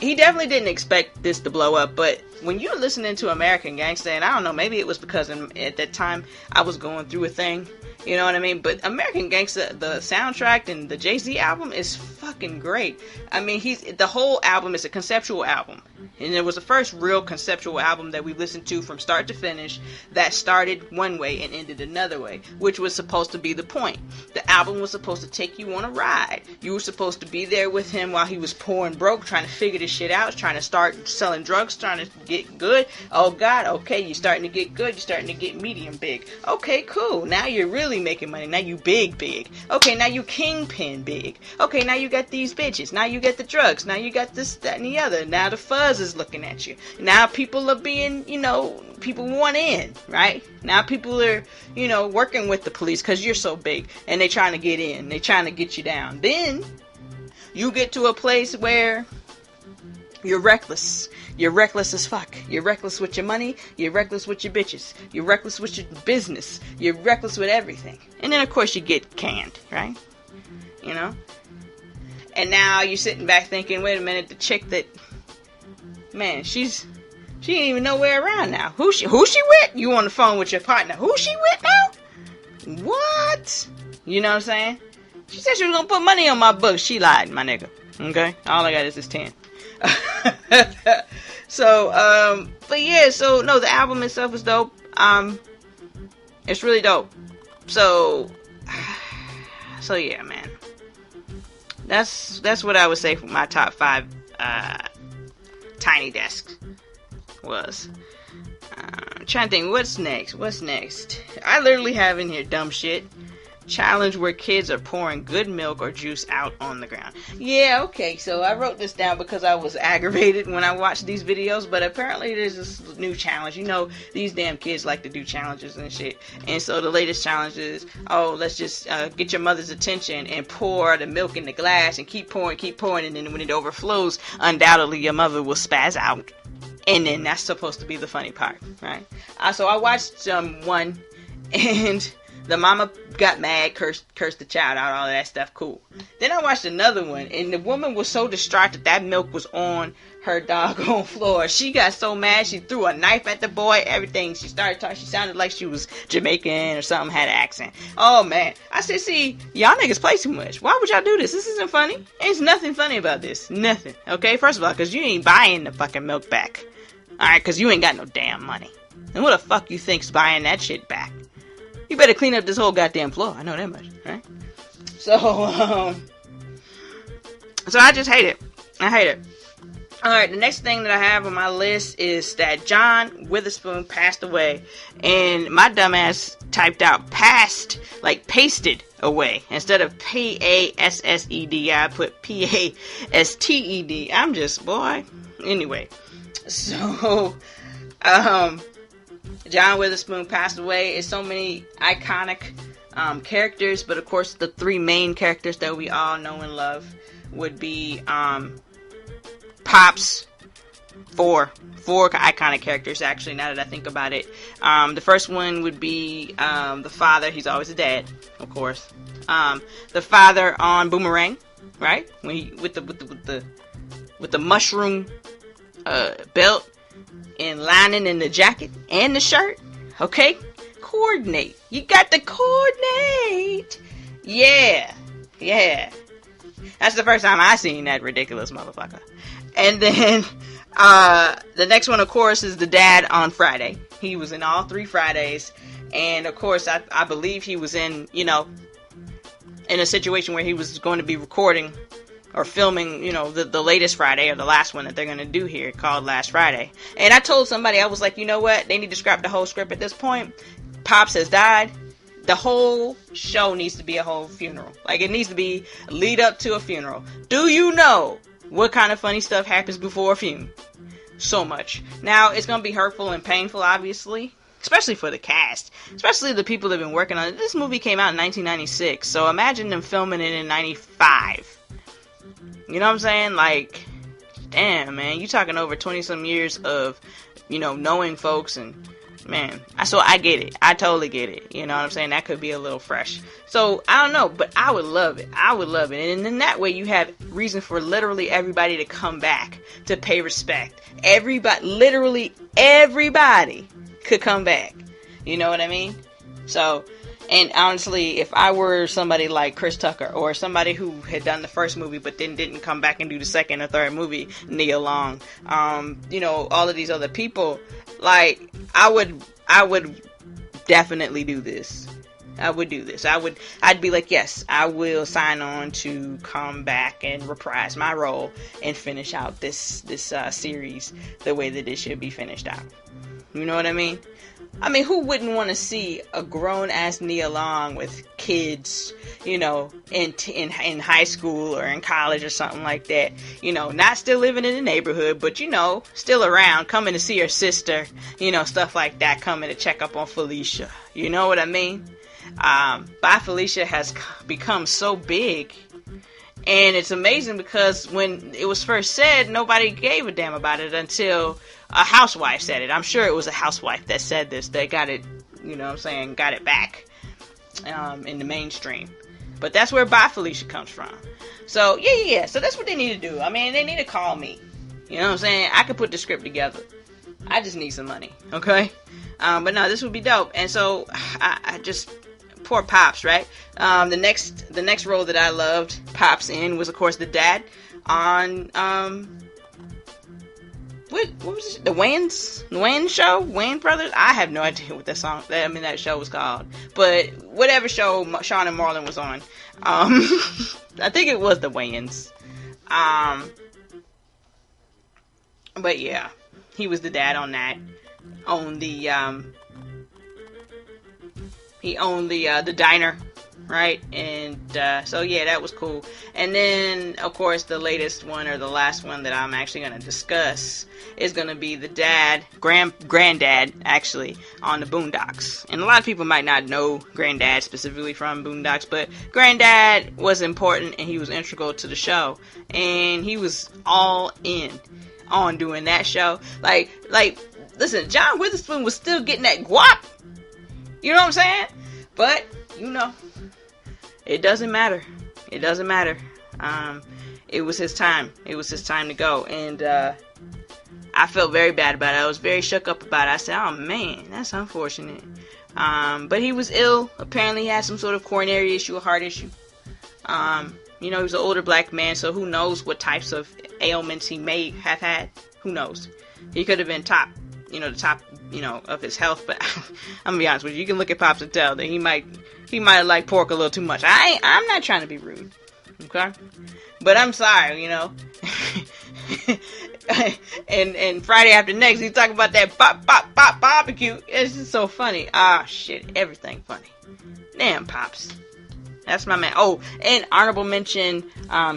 he definitely didn't expect this to blow up, but when you're listening to American Gangster, and I don't know, maybe it was because at that time I was going through a thing, you know what I mean? But American Gangster, the soundtrack and the Jay-Z album is fucking great. I mean, the whole album is a conceptual album. And it was the first real conceptual album that we listened to from start to finish that started one way and ended another way, which was supposed to be the point. The album was supposed to take you on a ride. You were supposed to be there with him while he was poor and broke, trying to figure this shit out, trying to start selling drugs, trying to get good. Oh God, okay, you're starting to get good, you're starting to get medium big. Okay, cool, now you're really making money, now you big. Okay, now you kingpin big. Okay, now you got these bitches, now you got the drugs, now you got this, that, and the other. Now the fuzz is looking at you. Now people are being, you know, people want in, right? Now people are, you know, working with the police because you're so big and they trying to get in, they trying to get you down. Then you get to a place where you're reckless. You're reckless as fuck. You're reckless with your money. You're reckless with your bitches. You're reckless with your business. You're reckless with everything. And then of course you get canned, right? You know? And now you're sitting back thinking, wait a minute, the chick that, man, she ain't even nowhere around now. Who she with? You on the phone with your partner. Who she with now? What? You know what I'm saying? She said she was gonna put money on my books. She lied, my nigga. Okay? All I got is this 10. So, but yeah, so, no, the album itself is dope. It's really dope. So yeah, man. That's what I would say for my top 5, Tiny Desk was. I'm trying to think, what's next? I literally have in here dumb shit. Challenge where kids are pouring good milk or juice out on the ground. Yeah, okay, so I wrote this down because I was aggravated when I watched these videos, but apparently there's this new challenge. You know, these damn kids like to do challenges and shit. And so the latest challenge is, let's just get your mother's attention and pour the milk in the glass and keep pouring, and then when it overflows, undoubtedly your mother will spaz out. And then that's supposed to be the funny part, right? So I watched one, and the mama got mad, cursed the child out, all of that stuff, cool. Then I watched another one, and the woman was so distraught that milk was on her doggone floor. She got so mad, she threw a knife at the boy, everything. She started talking, she sounded like she was Jamaican or something, had an accent. Oh, man. I said, see, y'all niggas play too much. Why would y'all do this? This isn't funny. There's nothing funny about this. Nothing. Okay, first of all, because you ain't buying the fucking milk back. Alright, because you ain't got no damn money. And what the fuck you think's buying that shit back? You better clean up this whole goddamn floor. I know that much, right? So I just hate it. I hate it. Alright, the next thing that I have on my list is that John Witherspoon passed away. And my dumbass typed out passed, like pasted away. Instead of P-A-S-S-E-D, I put P-A-S-T-E-D. I'm just, boy. Anyway. So, John Witherspoon passed away. It's so many iconic characters. But of course, the three main characters that we all know and love would be Pops. Four iconic characters, actually, now that I think about it. The first one would be the father. He's always a dad, of course. The father on Boomerang, right? When he with the mushroom belt and lining in the jacket and the shirt. Okay, coordinate. You got to coordinate. Yeah. That's the first time I seen that ridiculous motherfucker. And then the next one, of course, is the dad on Friday. He was in all 3 Fridays. And, of course, I believe he was in a situation where he was going to be recording or filming, the latest Friday or the last one that they're going to do here called Last Friday. And I told somebody, I was like, you know what? They need to scrap the whole script at this point. Pops has died. The whole show needs to be a whole funeral. Like, it needs to be a lead up to a funeral. Do you know what kind of funny stuff happens before a funeral? So much. Now, it's going to be hurtful and painful, obviously. Especially for the cast. Especially the people that have been working on it. This movie came out in 1996. So imagine them filming it in 95. You know what I'm saying? Like, damn, man. You talking over 20-some years of, knowing folks and... Man, so I get it. I totally get it. You know what I'm saying? That could be a little fresh. So, I don't know, but I would love it. And in that way, you have reason for literally everybody to come back to pay respect. Literally everybody could come back. You know what I mean? So, and honestly, if I were somebody like Chris Tucker or somebody who had done the first movie but then didn't come back and do the second or third movie, Nia Long, all of these other people, like, I would definitely do this. I would do this. I'd be like, yes, I will sign on to come back and reprise my role and finish out this series the way that it should be finished out. You know what I mean? I mean, who wouldn't want to see a grown-ass Nia Long with kids, in high school or in college or something like that, not still living in the neighborhood, but, still around, coming to see her sister, stuff like that, coming to check up on Felicia. You know what I mean? Bye Felicia has become so big. And it's amazing because when it was first said, nobody gave a damn about it until a housewife said it. I'm sure it was a housewife that said this. They got it, got it back in the mainstream. But that's where Bye Felicia comes from. So, yeah. So that's what they need to do. I mean, they need to call me. You know what I'm saying? I could put the script together. I just need some money, okay? But no, this would be dope. And so, I just... Poor Pops, right? The next role that I loved Pops in was, of course, the dad on what was it? The Wayans show, Wayans Brothers. I have no idea what that show was called, but whatever show Sean and Marlon was on, I think it was the Wayans. But yeah, he was the dad on that. He owned the diner, right? And so yeah, that was cool. And then, of course, the latest one, or the last one that I'm actually going to discuss, is going to be the dad, granddad, actually, on the Boondocks. And a lot of people might not know Granddad specifically from Boondocks, but Granddad was important and he was integral to the show. And he was all in on doing that show. Like, listen, John Witherspoon was still getting that guap. You know what I'm saying? But, it doesn't matter. It doesn't matter. It was his time. It was his time to go. And I felt very bad about it. I was very shook up about it. I said, oh man, that's unfortunate. But he was ill. Apparently he had some sort of coronary issue, a heart issue. He was an older black man, so who knows what types of ailments he may have had. Who knows? He could have been the top of his health, but I'm gonna be honest with you. You can look at Pops and tell that he might have liked pork a little too much. I'm not trying to be rude, okay? But I'm sorry, and Friday after next, he's talking about that pop barbecue. It's just so funny. Ah, shit, everything funny. Damn, Pops. That's my man. Oh, and honorable mention,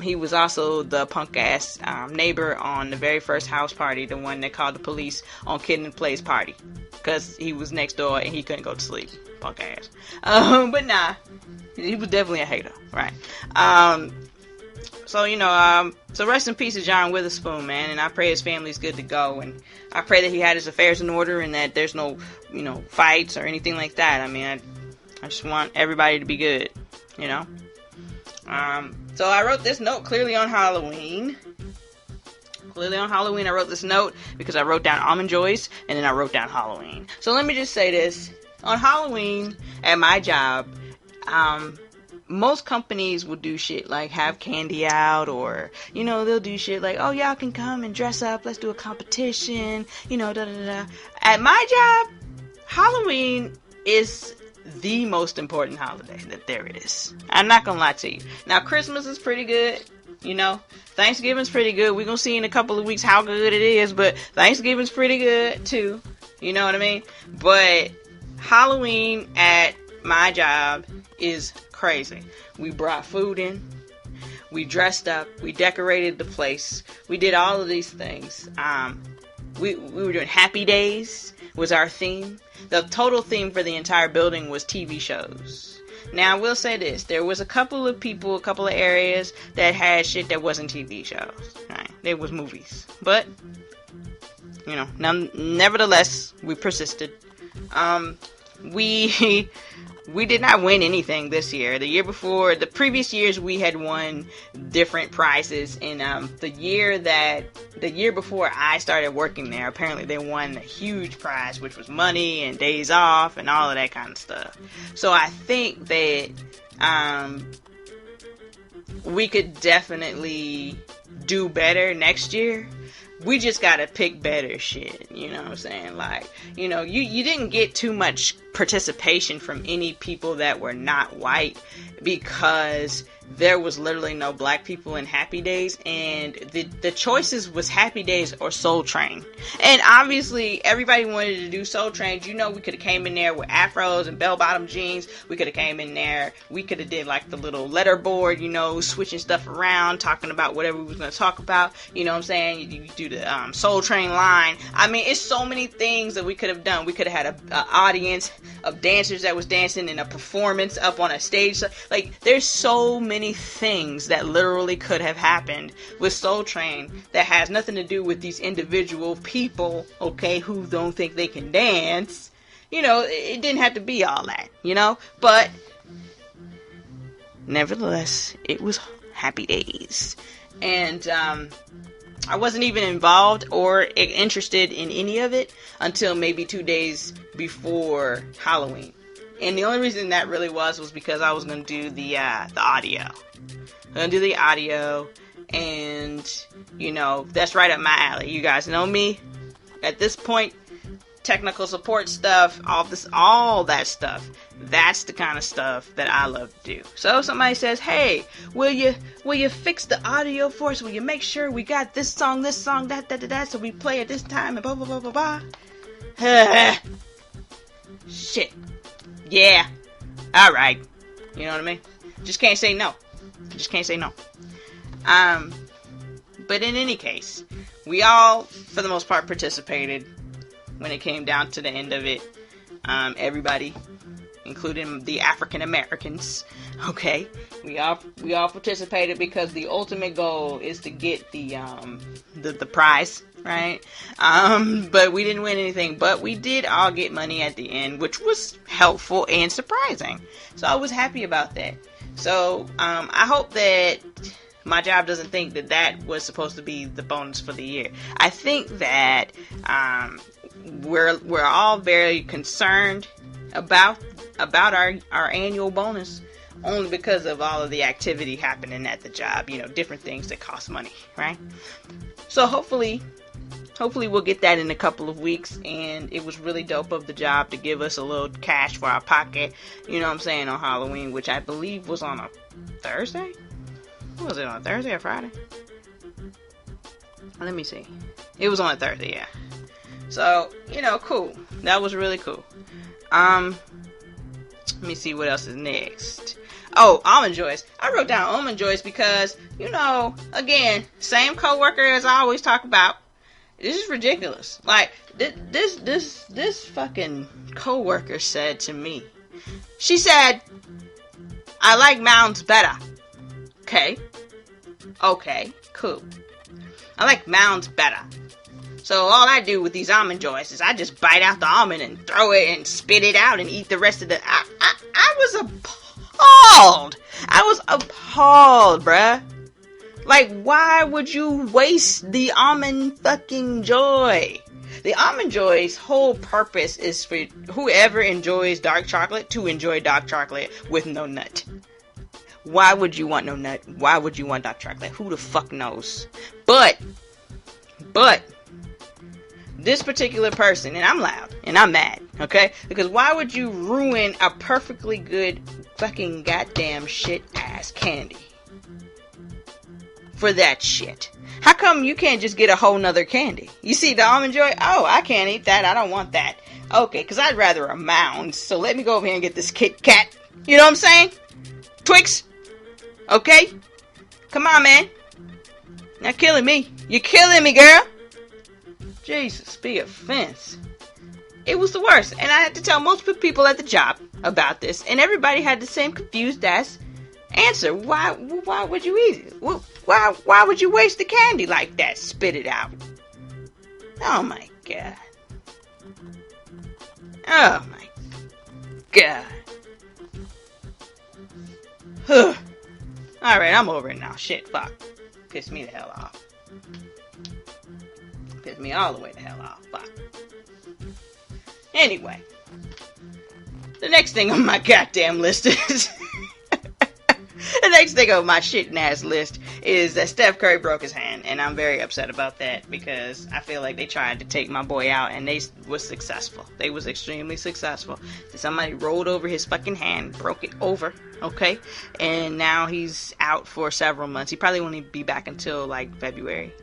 he was also the punk ass neighbor on the very first house party, the one that called the police on Kid and Play's party, because he was next door and he couldn't go to sleep. Punk ass. But nah, he was definitely a hater, right? So rest in peace to John Witherspoon, man, and I pray his family's good to go, and I pray that he had his affairs in order and that there's no, fights or anything like that. I mean, I just want everybody to be good. So I wrote this note clearly on Halloween. I wrote this note because I wrote down Almond Joys and then I wrote down Halloween. So let me just say this. On Halloween at my job, most companies will do shit like have candy out, or, they'll do shit like, oh, y'all can come and dress up. Let's do a competition, da-da-da-da. At my job, Halloween is the most important holiday that there is. I'm not gonna lie to you. Now, Christmas is pretty good, Thanksgiving's pretty good. We're gonna see in a couple of weeks how good it is, but Thanksgiving's pretty good too. You know what I mean? But Halloween at my job is crazy. We brought food in, we dressed up, we decorated the place, we did all of these things. We were doing Happy Days was our theme. The total theme for the entire building was TV shows. Now, I will say this. There was a couple of areas that had shit that wasn't TV shows. Right? There was movies. But, nevertheless, we persisted. We did not win anything this year. The previous years we had won different prizes, and the year before I started working there, apparently they won a huge prize, which was money and days off and all of that kind of stuff. So I think that we could definitely do better next year. We just gotta pick better shit, you know what I'm saying? Like, you didn't get too much participation from any people that were not white because there was literally no black people in Happy Days, and the choices was Happy Days or Soul Train. And obviously, everybody wanted to do Soul Train. We could have came in there with afros and bell-bottom jeans. We could have came in there. We could have did like the little letterboard, switching stuff around, talking about whatever we was going to talk about. You know what I'm saying? You do the Soul Train line. I mean, it's so many things that we could have done. We could have had an audience of dancers that was dancing in a performance up on a stage. Like, there's so many things that literally could have happened with Soul Train that has nothing to do with these individual people, okay, who don't think they can dance. It didn't have to be all that, but nevertheless, it was Happy Days. And I wasn't even involved or interested in any of it until maybe 2 days before Halloween. And the only reason that really was because I was going to do the audio. I'm going to do the audio, and, that's right up my alley. You guys know me. At this point, technical support stuff, all that stuff, that's the kind of stuff that I love to do. So if somebody says, hey, will you fix the audio for us? Will you make sure we got this song, that, so we play at this time, and blah, blah, blah, blah, blah. Shit. Yeah. Alright. You know what I mean? Just can't say no. But in any case, we all, for the most part, participated when it came down to the end of it. Everybody, including the African Americans, okay? We all participated because the ultimate goal is to get the prize, right? But we didn't win anything, but we did all get money at the end, which was helpful and surprising. So I was happy about that. So I hope that my job doesn't think that was supposed to be the bonus for the year. I think that we're all very concerned about our annual bonus, only because of all of the activity happening at the job, different things that cost money, right? So hopefully we'll get that in a couple of weeks. And it was really dope of the job to give us a little cash for our pocket, on Halloween, which I believe was on a Thursday. Was it on a Thursday or Friday? Let me see. It was on a Thursday, yeah. So, cool. That was really cool. Let me see what else is next. Oh, Almond Joys. I wrote down Almond Joys because, again, same coworker as I always talk about. This is ridiculous. Like, this fucking coworker said to me, she said, I like Mounds better. Okay, cool. I like Mounds better. So all I do with these Almond Joys is I just bite out the almond and throw it and spit it out and eat the rest of the... I was appalled. I was appalled, bruh. Like, why would you waste the Almond fucking Joy? The Almond Joy's whole purpose is for whoever enjoys dark chocolate to enjoy dark chocolate with no nut. Why would you want no nut? Why would you want dark chocolate? Who the fuck knows? But, this particular person, and I'm loud, and I'm mad, okay? Because why would you ruin a perfectly good fucking goddamn shit ass candy? For that shit. How come you can't just get a whole nother candy? You see the Almond Joy? Oh, I can't eat that. I don't want that. Okay, because I'd rather a Mound. So let me go over here and get this Kit Kat. You know what I'm saying? Twix. Okay? Come on, man. Not killing me. You're killing me, girl. Jesus, be offense. It was the worst. And I had to tell multiple people at the job about this. And everybody had the same confused ass answer. Why would you eat it? Why would you waste the candy like that? Spit it out. Oh my God. Oh my God. Alright, I'm over it now. Shit, fuck. Pissed me the hell off. Pissed me all the way the hell off. Fuck. Anyway. The next thing on my goddamn list is... The next thing on my shitting ass list is that StephCurry broke his hand, and I'm very upset about that because I feel like they tried to take my boy out and they was successful. They was extremely successful. Somebody rolled over his fucking hand, broke it over, okay? And now he's out for several months. He probably won't even be back until like February.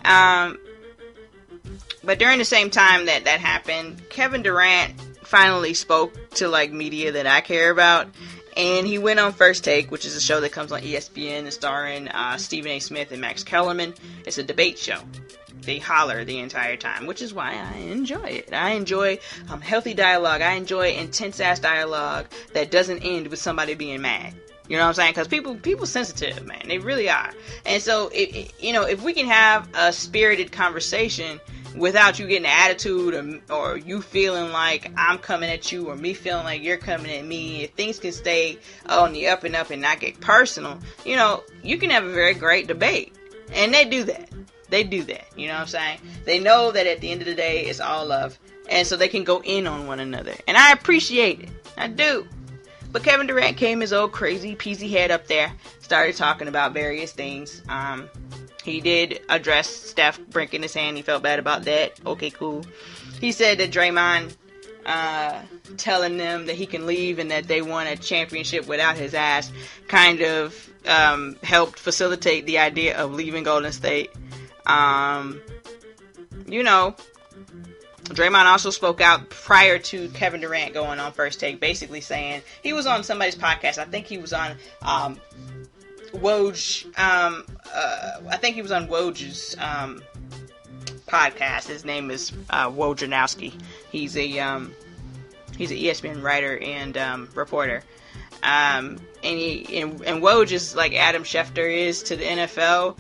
But during the same time that happened, Kevin Durant finally spoke to like media that I care about. And he went on First Take, which is a show that comes on ESPN and starring Stephen A. Smith and Max Kellerman. It's a debate show. They holler the entire time, which is why I enjoy it. I enjoy healthy dialogue. I enjoy intense-ass dialogue that doesn't end with somebody being mad. You know what I'm saying? Because people sensitive, man. They really are. And so, if we can have a spirited conversation without you getting an attitude or you feeling like I'm coming at you or me feeling like you're coming at me, if things can stay on the up and up and not get personal, you can have a very great debate. And they do that. You know what I'm saying? They know that at the end of the day, it's all love. And so they can go in on one another. And I appreciate it. I do. But Kevin Durant came his old crazy peasy head up there, started talking about various things. He did address Steph breaking his hand. He felt bad about that. Okay, cool. He said that Draymond telling them that he can leave and that they won a championship without his ass kind of helped facilitate the idea of leaving Golden State. Draymond also spoke out prior to Kevin Durant going on First Take, basically saying he was on somebody's podcast. I think he was on Woj. I think he was on Woj's podcast. His name is Wojnarowski. He's a ESPN writer and reporter. And Woj is like Adam Schefter is to the NFL.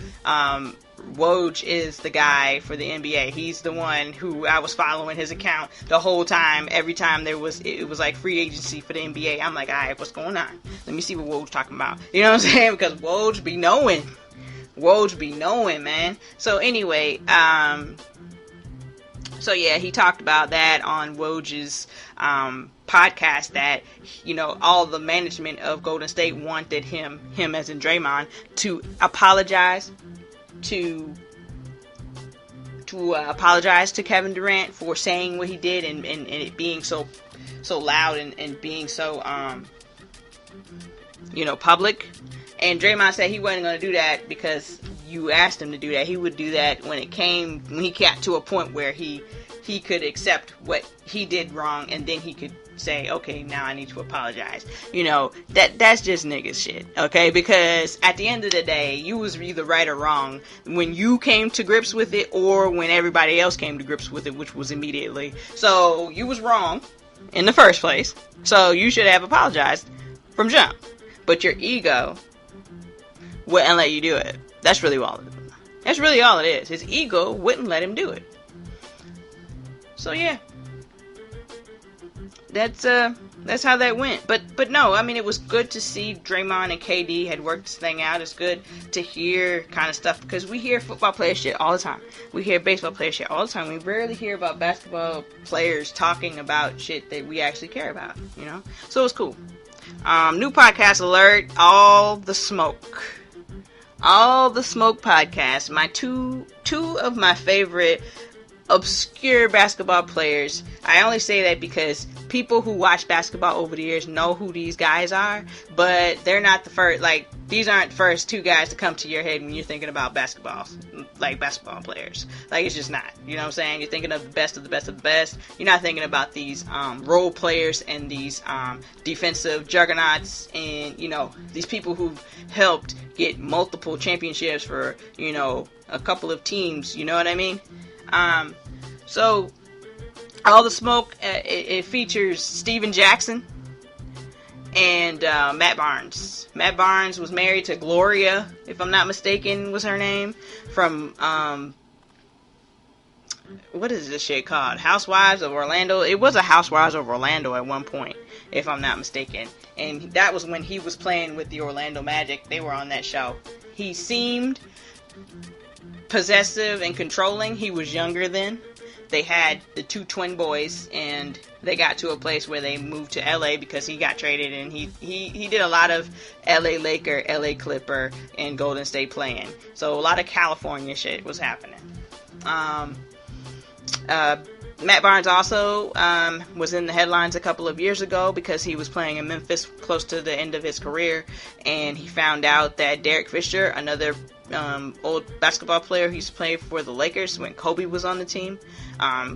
Woj is the guy for the NBA. He's the one who I was following his account the whole time. Every time it was like free agency for the NBA. I'm like, alright, what's going on? Let me see what Woj talking about. You know what I'm saying? Because Woj be knowing. Man. So anyway, he talked about that on Woj's podcast that, all the management of Golden State wanted him as in Draymond, to apologize to apologize to Kevin Durant for saying what he did and it being so loud and being so public. And Draymond said he wasn't going to do that because you asked him to do that. He would do that when he got to a point where he could accept what he did wrong, and then he could say, okay, now I need to apologize. That's just nigga shit, okay? Because at the end of the day, you was either right or wrong when you came to grips with it, or when everybody else came to grips with it, which was immediately. So you was wrong in the first place, so you should have apologized from jump. But your ego wouldn't let you do it. That's really all it is. His ego wouldn't let him do it. So yeah, that's how that went. But no, I mean, it was good to see Draymond and KD had worked this thing out. It's good to hear kind of stuff, because we hear football player shit all the time. We hear baseball player shit all the time. We rarely hear about basketball players talking about shit that we actually care about, So it was cool. New podcast alert, All the Smoke. All the Smoke podcast. My two of my favorite obscure basketball players. I only say that because people who watch basketball over the years know who these guys are, but they're not the first, like, these aren't the first two guys to come to your head when you're thinking about basketball, like basketball players. Like, it's just not, you know what I'm saying? You're thinking of the best of the best of the best. You're not thinking about these role players and these defensive juggernauts and, these people who've helped get multiple championships for, a couple of teams, you know what I mean? So, All the Smoke, it features Steven Jackson and Matt Barnes. Matt Barnes was married to Gloria, if I'm not mistaken, was her name, from, what is this shit called? Housewives of Orlando? It was a Housewives of Orlando at one point, if I'm not mistaken. And that was when he was playing with the Orlando Magic. They were on that show. He seemed possessive and controlling. He was younger then. They had the two twin boys, and they got to a place where they moved to LA because he got traded, and he did a lot of LA Laker, LA Clipper, and Golden State playing. So a lot of California shit was happening. Matt Barnes also was in the headlines a couple of years ago because he was playing in Memphis close to the end of his career, and he found out that Derek Fisher, another old basketball player who used to play for the Lakers when Kobe was on the team.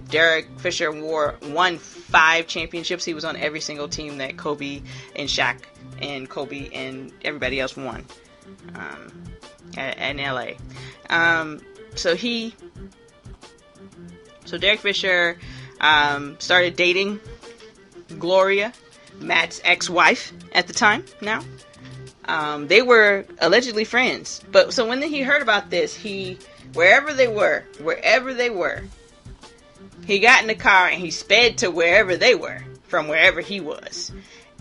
Derek Fisher won 5 championships. He was on every single team that Kobe and Shaq and Kobe and everybody else won in LA. So Derek Fisher started dating Gloria, Matt's ex-wife at the time now. They were allegedly friends. But so when he heard about this, wherever they were, he got in the car and he sped to wherever they were from wherever he was.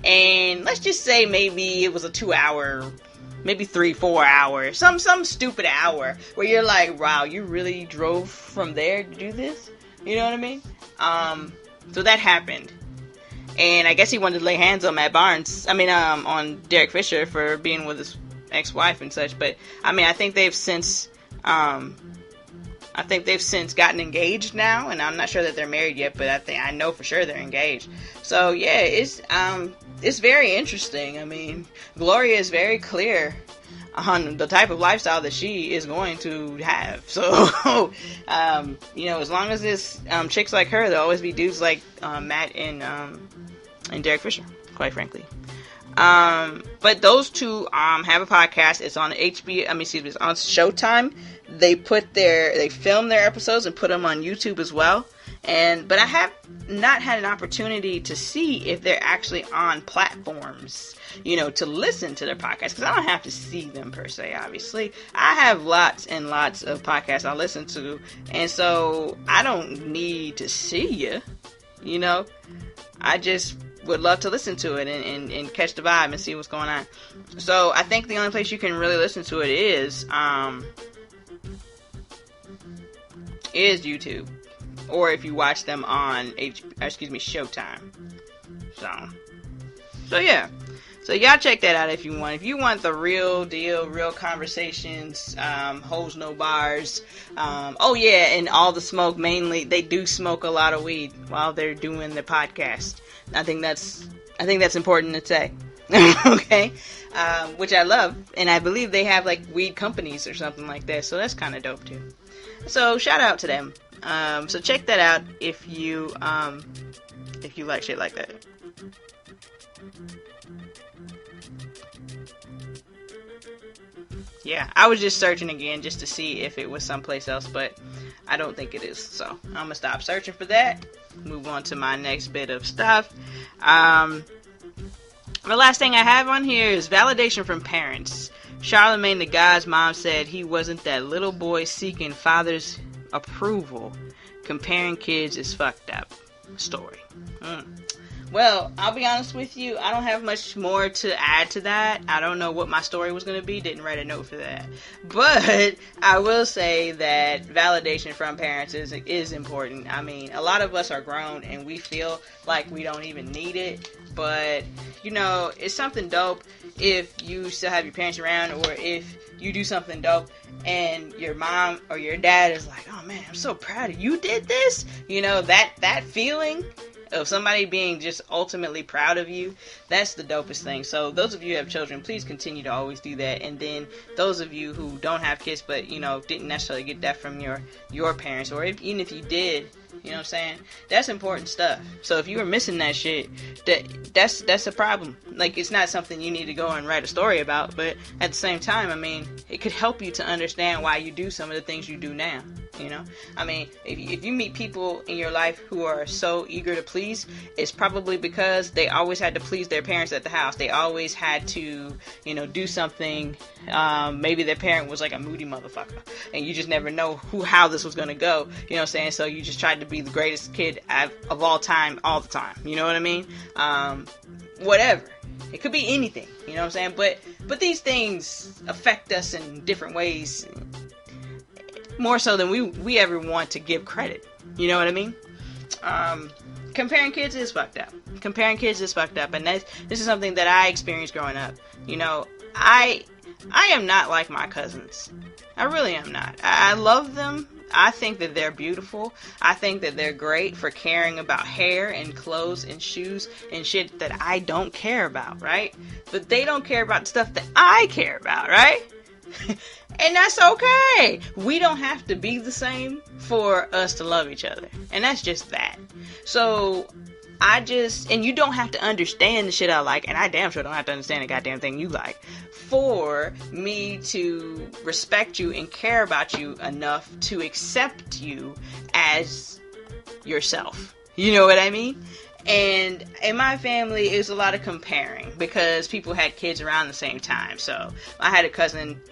And let's just say maybe it was a 2-hour, maybe 3-4 hours, some stupid hour where you're like, wow, you really drove from there to do this? You know what I mean? So that happened. And I guess he wanted to lay hands on Matt Barnes. On Derek Fisher for being with his ex-wife and such. But I think they've since gotten engaged now, and I'm not sure that they're married yet, but I know for sure they're engaged. So yeah, it's very interesting. Gloria is very clear on the type of lifestyle that she is going to have. So, as long as it's chicks like her, there'll always be dudes like Matt and Derek Fisher, quite frankly. But those two have a podcast. It's on it's on Showtime. They film their episodes and put them on YouTube as well. But I have not had an opportunity to see if they're actually on platforms, to listen to their podcasts, because I don't have to see them per se, obviously. I have lots and lots of podcasts I listen to, and so I don't need to see you, I just would love to listen to it and catch the vibe and see what's going on. So I think the only place you can really listen to it is YouTube. Or if you watch them on Showtime. So yeah. So y'all check that out if you want. If you want the real deal, real conversations, hoes no bars. And All the Smoke, mainly they do smoke a lot of weed while they're doing the podcast. I think that's important to say. Okay, which I love, and I believe they have like weed companies or something like that, so that's kind of dope too. So shout out to them. So check that out if you like shit like that. Yeah, I was just searching again just to see if it was someplace else, but I don't think it is. So I'm gonna stop searching for that. Move on to my next bit of stuff. The last thing I have on here is validation from parents. Charlemagne the God's mom said he wasn't that little boy seeking father's approval. Comparing kids is fucked up. Story. Well, I'll be honest with you, I don't have much more to add to that. I don't know what my story was going to be. Didn't write a note for that. But I will say that validation from parents is important. I mean, a lot of us are grown and we feel like we don't even need it. But, you know, it's something dope if you still have your parents around, or if you do something dope and your mom or your dad is like, oh man, I'm so proud of you, you did this. You know, that feeling of somebody being just ultimately proud of you, that's the dopest thing. So those of you who have children, please continue to always do that. And then those of you who don't have kids but, you know, didn't necessarily get that from your parents, or even if you did, you know what I'm saying, that's important stuff. So if you were missing that shit, that's a problem. Like, it's not something you need to go and write a story about, but at the same time, I mean, it could help you to understand why you do some of the things you do now. You know, I mean, if you meet people in your life who are so eager to please, it's probably because they always had to please their parents at the house. They always had to, you know, do something. Maybe their parent was like a moody motherfucker, and you just never know how this was going to go. You know what I'm saying? So you just tried to be the greatest kid of all time, all the time. You know what I mean? Whatever. It could be anything. You know what I'm saying? But these things affect us in different ways. More so than we ever want to give credit. You know what I mean? Comparing kids is fucked up. And this is something that I experienced growing up. You know, I am not like my cousins. I really am not. I love them. I think that they're beautiful. I think that they're great for caring about hair and clothes and shoes and shit that I don't care about, right? But they don't care about stuff that I care about, right? And that's okay. We don't have to be the same for us to love each other. And that's just that. So, and you don't have to understand the shit I like, and I damn sure don't have to understand the goddamn thing you like, for me to respect you and care about you enough to accept you as yourself. You know what I mean? And in my family, it was a lot of comparing because people had kids around the same time. So I had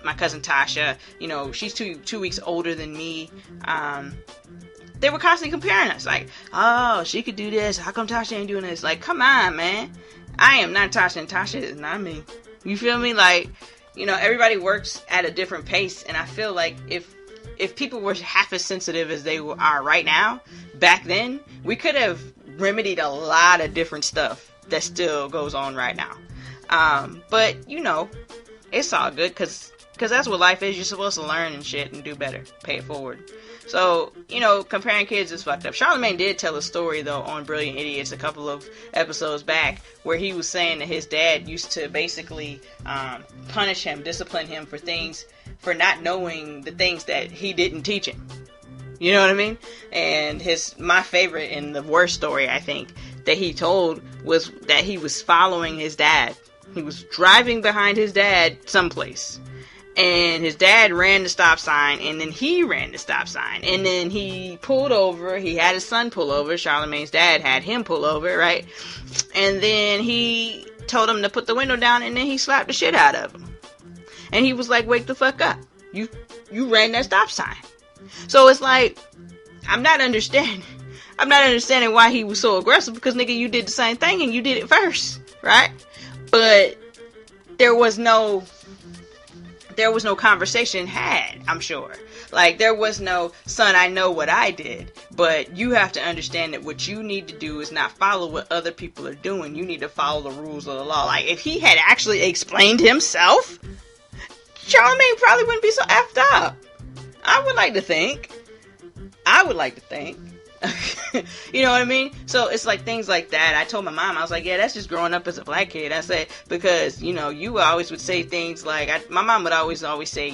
my cousin Tasha, you know, she's two weeks older than me. They were constantly comparing us. Like, oh, she could do this. How come Tasha ain't doing this? Like, come on, man. I am not Tasha, and Tasha is not me. You feel me? Like, you know, everybody works at a different pace. And I feel like if people were half as sensitive as they are right now, back then, we could have remedied a lot of different stuff that still goes on right now. But, you know, it's all good because that's what life is. You're supposed to learn and shit and do better. Pay it forward. So, you know, comparing kids is fucked up. Charlemagne did tell a story, though, on Brilliant Idiots a couple of episodes back where he was saying that his dad used to basically punish him, discipline him for not knowing the things that he didn't teach him. You know what I mean? And my favorite and the worst story, I think, that he told was that he was following his dad. He was driving behind his dad someplace. And his dad ran the stop sign, and then he ran the stop sign. And then he pulled over. He had his son pull over. Charlemagne's dad had him pull over, right? And then he told him to put the window down, and then he slapped the shit out of him. And he was like, wake the fuck up. You ran that stop sign. So it's like, I'm not understanding why he was so aggressive, because nigga, you did the same thing and you did it first, right? But there was no conversation had, I'm sure. Like, there was no, son, I know what I did, but you have to understand that what you need to do is not follow what other people are doing. You need to follow the rules of the law. Like, if he had actually explained himself, Charlemagne probably wouldn't be so effed up. I would like to think. You know what I mean? So it's like things like that. I told my mom, I was like, yeah, that's just growing up as a black kid. I said, because, you know, you always would say things like, my mom would always say,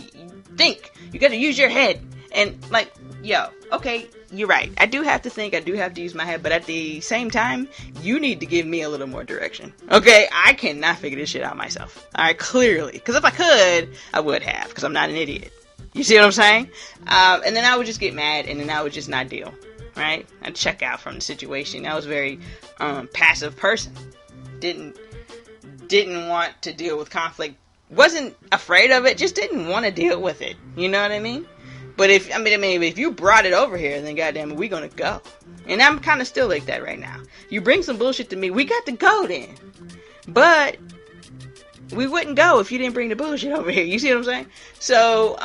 think, you got to use your head. And like, yo, okay, you're right. I do have to think, I do have to use my head, but at the same time, you need to give me a little more direction. Okay, I cannot figure this shit out myself. Alright, clearly. Because if I could, I would have, because I'm not an idiot. You see what I'm saying? And then I would just get mad, and then I would just not deal. Right? I'd check out from the situation. I was a very passive person. Didn't want to deal with conflict. Wasn't afraid of it, just didn't want to deal with it. You know what I mean? But if you brought it over here, then goddamn it, we gonna go. And I'm kind of still like that right now. You bring some bullshit to me, we got to go then. But we wouldn't go if you didn't bring the bullshit over here. You see what I'm saying? So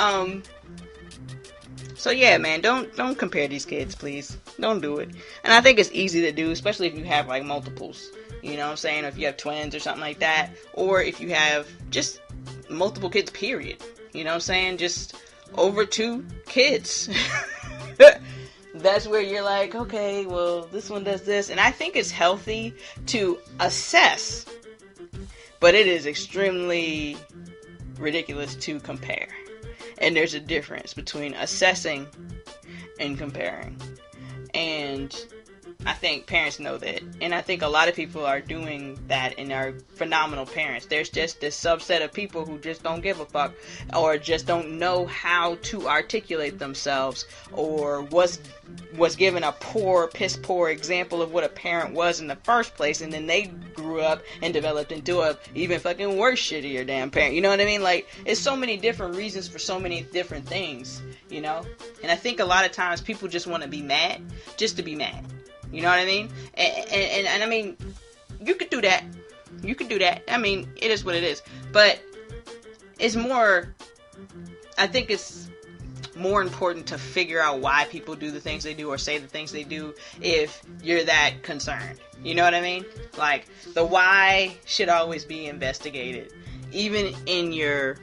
yeah, man, don't compare these kids, please. Don't do it. And I think it's easy to do, especially if you have like multiples. You know what I'm saying? Or if you have twins or something like that, or if you have just multiple kids, period. You know what I'm saying? Just over 2 kids. That's where you're like, okay, well, this one does this. And I think it's healthy to assess, but it is extremely ridiculous to compare. And there's a difference between assessing and comparing. And I think parents know that. And I think a lot of people are doing that and are phenomenal parents. There's just this subset of people who just don't give a fuck, or just don't know how to articulate themselves, or was given a piss poor example of what a parent was in the first place, and then they grew up and developed into a even fucking worse, shittier damn parent. You know what I mean? Like, it's so many different reasons for so many different things, you know? And I think a lot of times people just want to be mad just to be mad. You know what I mean? And I mean, you could do that. You could do that. I mean, it is what it is. But it's more, I think it's more important to figure out why people do the things they do or say the things they do if you're that concerned. You know what I mean? Like, the why should always be investigated, even in your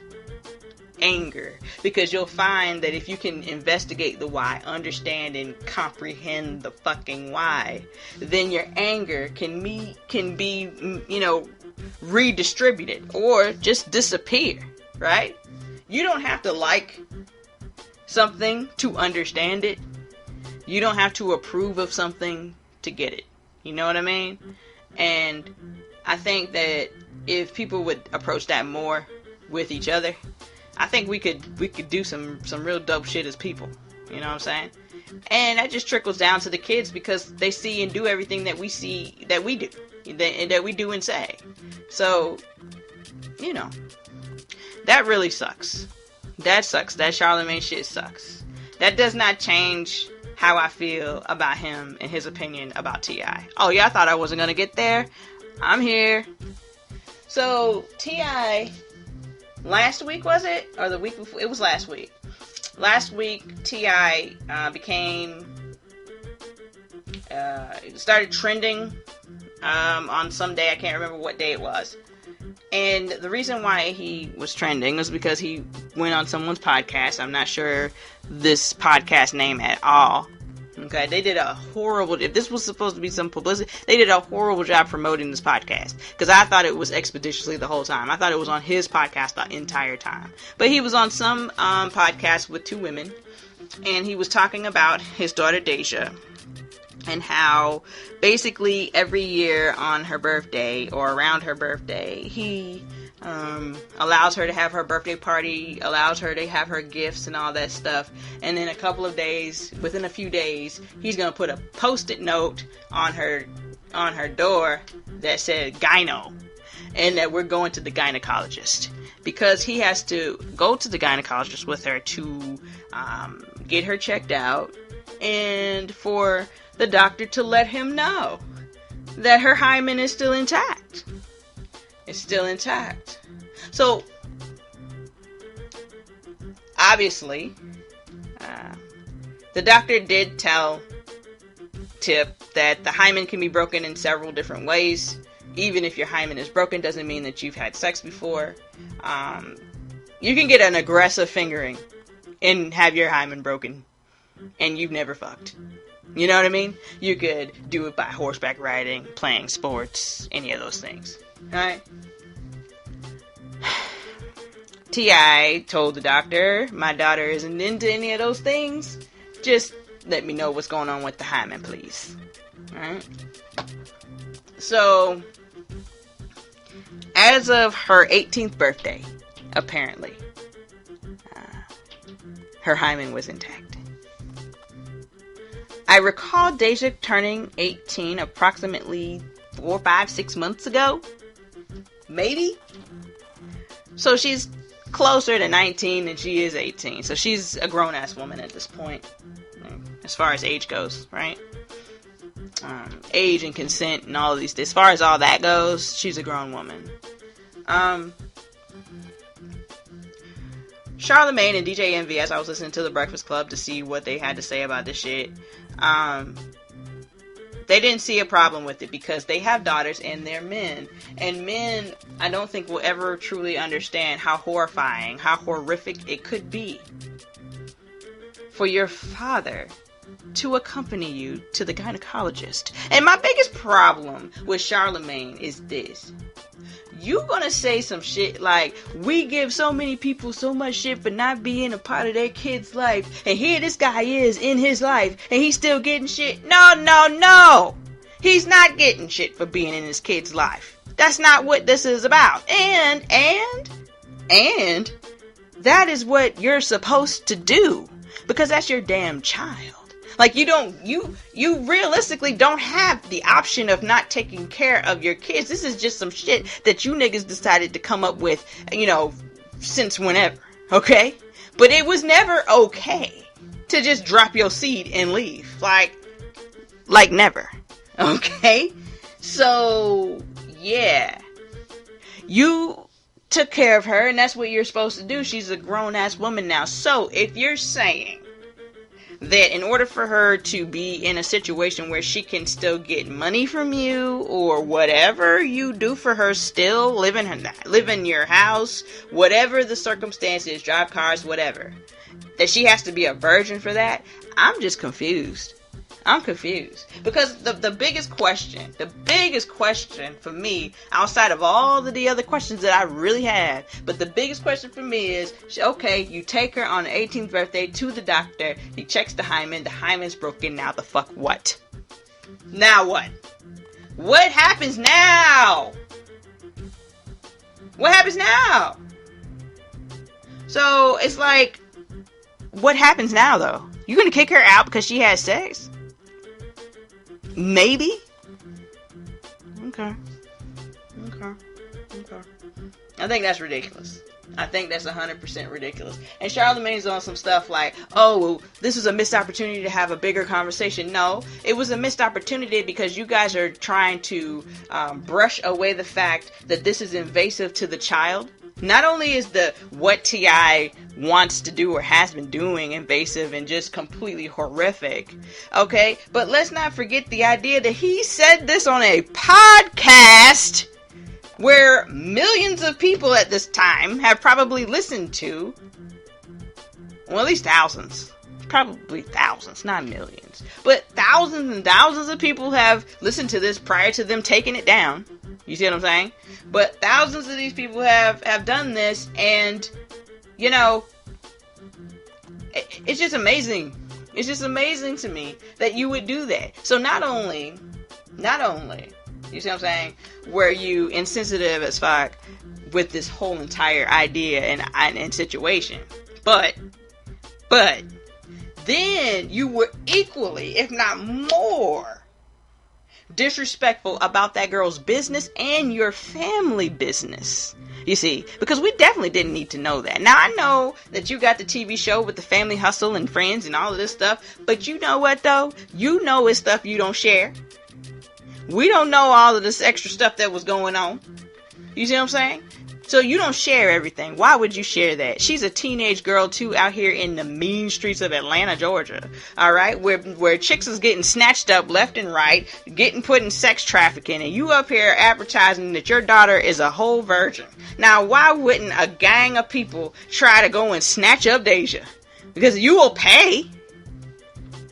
anger, because you'll find that if you can investigate the why, understand and comprehend the fucking why, then your anger can be, you know, redistributed or just disappear, right? You don't have to like something to understand it. You don't have to approve of something to get it. You know what I mean? And I think that if people would approach that more with each other, I think we could do some real dope shit as people. You know what I'm saying? And that just trickles down to the kids, because they see and do everything that we see that we do, that we do and say. So, you know, that really sucks. That sucks. That Charlemagne shit sucks. That does not change how I feel about him and his opinion about T.I. Oh yeah, I thought I wasn't gonna get there. I'm here. So T.I. last week, was it? Or the week before? It was last week. Last week, T.I. started trending on some day. I can't remember what day it was. And the reason why he was trending was because he went on someone's podcast. I'm not sure this podcast name at all. Okay, they did a horrible, if this was supposed to be some publicity, they did a horrible job promoting this podcast. Because I thought it was expeditiously the whole time. I thought it was on his podcast the entire time. But he was on some podcast with 2 women. And he was talking about his daughter Deja. And how basically every year on her birthday or around her birthday, he allows her to have her birthday party, allows her to have her gifts and all that stuff. And then within a few days, he's going to put a post-it note on her door that said gyno, and that we're going to the gynecologist, because he has to go to the gynecologist with her to get her checked out, and for the doctor to let him know that her hymen is still intact. It's still intact. So, obviously, the doctor did tell Tip that the hymen can be broken in several different ways. Even if your hymen is broken, doesn't mean that you've had sex before. You can get an aggressive fingering and have your hymen broken, and you've never fucked. You know what I mean? You could do it by horseback riding, playing sports, any of those things. Alright? T.I. told the doctor, my daughter isn't into any of those things. Just let me know what's going on with the hymen, please. Alright? So, as of her 18th birthday, apparently, her hymen was intact. I recall Deja turning 18 approximately 4, 5, 6 months ago. Maybe? So she's closer to 19 than she is 18. So she's a grown-ass woman at this point. As far as age goes, right? Age and consent and all of these. As far as all that goes, she's a grown woman. Charlamagne and DJ Envy, as I was listening to The Breakfast Club to see what they had to say about this shit, they didn't see a problem with it because they have daughters and they're men. And men, I don't think will ever truly understand how horrifying, how horrific it could be for your father to accompany you to the gynecologist. And my biggest problem with Charlamagne is this. You gonna say some shit like, we give so many people so much shit for not being a part of their kid's life, and here this guy is in his life, and he's still getting shit. No! He's not getting shit for being in his kid's life. That's not what this is about. And that is what you're supposed to do, because that's your damn child. Like, you realistically don't have the option of not taking care of your kids. This is just some shit that you niggas decided to come up with, since whenever, okay? But it was never okay to just drop your seed and leave. Like never, okay? So, yeah. You took care of her, and that's what you're supposed to do. She's a grown-ass woman now. So, if you're saying that in order for her to be in a situation where she can still get money from you or whatever you do for her, still live in your house, whatever the circumstances, drive cars, whatever, that she has to be a virgin for that, I'm just confused. I'm confused. Because the biggest question for me, outside of all of the other questions that I really have, but the biggest question for me is, okay, you take her on the 18th birthday to the doctor, he checks the hymen's broken, now the fuck what? Now what? What happens now? What happens now? So, it's like, what happens now though? You gonna kick her out because she had sex? Maybe? Okay. I think that's ridiculous. I think that's 100% ridiculous. And Charlamagne's on some stuff like, oh, well, this is a missed opportunity to have a bigger conversation. No, it was a missed opportunity because you guys are trying to brush away the fact that this is invasive to the child. Not only is what T.I. wants to do or has been doing invasive and just completely horrific, okay? But let's not forget the idea that he said this on a podcast where millions of people at this time have probably listened to. Well, at least thousands. Probably thousands, not millions. But thousands and thousands of people have listened to this prior to them taking it down. You see what I'm saying? But thousands of these people have done this, and, it's just amazing. It's just amazing to me that you would do that. So not only, you see what I'm saying, were you insensitive as fuck with this whole entire idea and situation, but then you were equally, if not more, disrespectful about that girl's business and your family business. You see, because we definitely didn't need to know that. Now, I know that you got the TV show with the Family Hustle and Friends and all of this stuff, but you know what, though? You know it's stuff you don't share. We don't know all of this extra stuff that was going on. You see what I'm saying? So you don't share everything. Why would you share that? She's a teenage girl, too, out here in the mean streets of Atlanta, Georgia. Alright? Where chicks is getting snatched up left and right, getting put in sex trafficking, and you up here advertising that your daughter is a whole virgin. Now, why wouldn't a gang of people try to go and snatch up Deja? Because you will pay.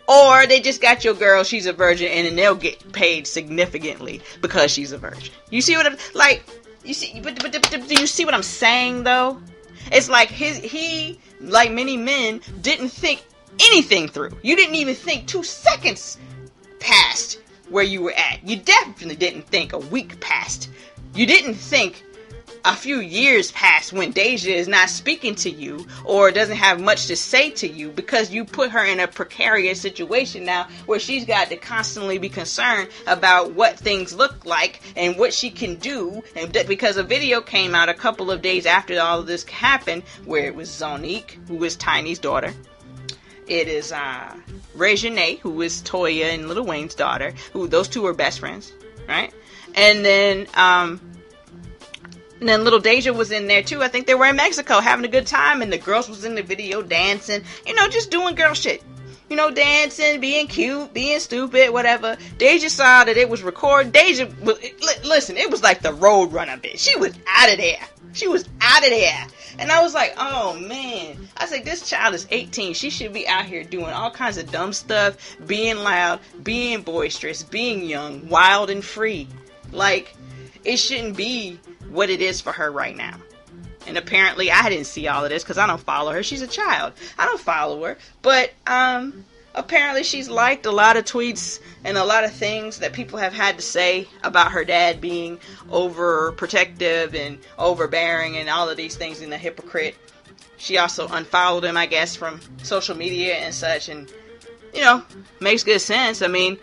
Or they just got your girl, she's a virgin, and then they'll get paid significantly because she's a virgin. You see what I'm, like, you see, but do you see what I'm saying, though? It's like he, like many men, didn't think anything through. You didn't even think 2 seconds past where you were at. You definitely didn't think a week past. You didn't think a few years past when Deja is not speaking to you or doesn't have much to say to you, because you put her in a precarious situation now where she's got to constantly be concerned about what things look like and what she can do. And because a video came out a couple of days after all of this happened where it was Zonique, who is Tiny's daughter. It is Reginae, who is Toya and Lil Wayne's daughter, who those two are best friends, right? And then little Deja was in there too. I think they were in Mexico having a good time, and the girls was in the video dancing, you know, just doing girl shit. You know, dancing, being cute, being stupid, whatever. Deja saw that it was recorded. Deja, listen, it was like the Roadrunner bitch. She was out of there. She was out of there. And I was like, oh man. I was like, this child is 18. She should be out here doing all kinds of dumb stuff, being loud, being boisterous, being young, wild and free. Like, it shouldn't be what it is for her right now. And apparently I didn't see all of this because I don't follow her. She's a child. I don't follow her. But apparently she's liked a lot of tweets and a lot of things that people have had to say about her dad being overprotective and overbearing and all of these things, and a hypocrite. She also unfollowed him, I guess, from social media and such. And, you know, makes good sense. I mean,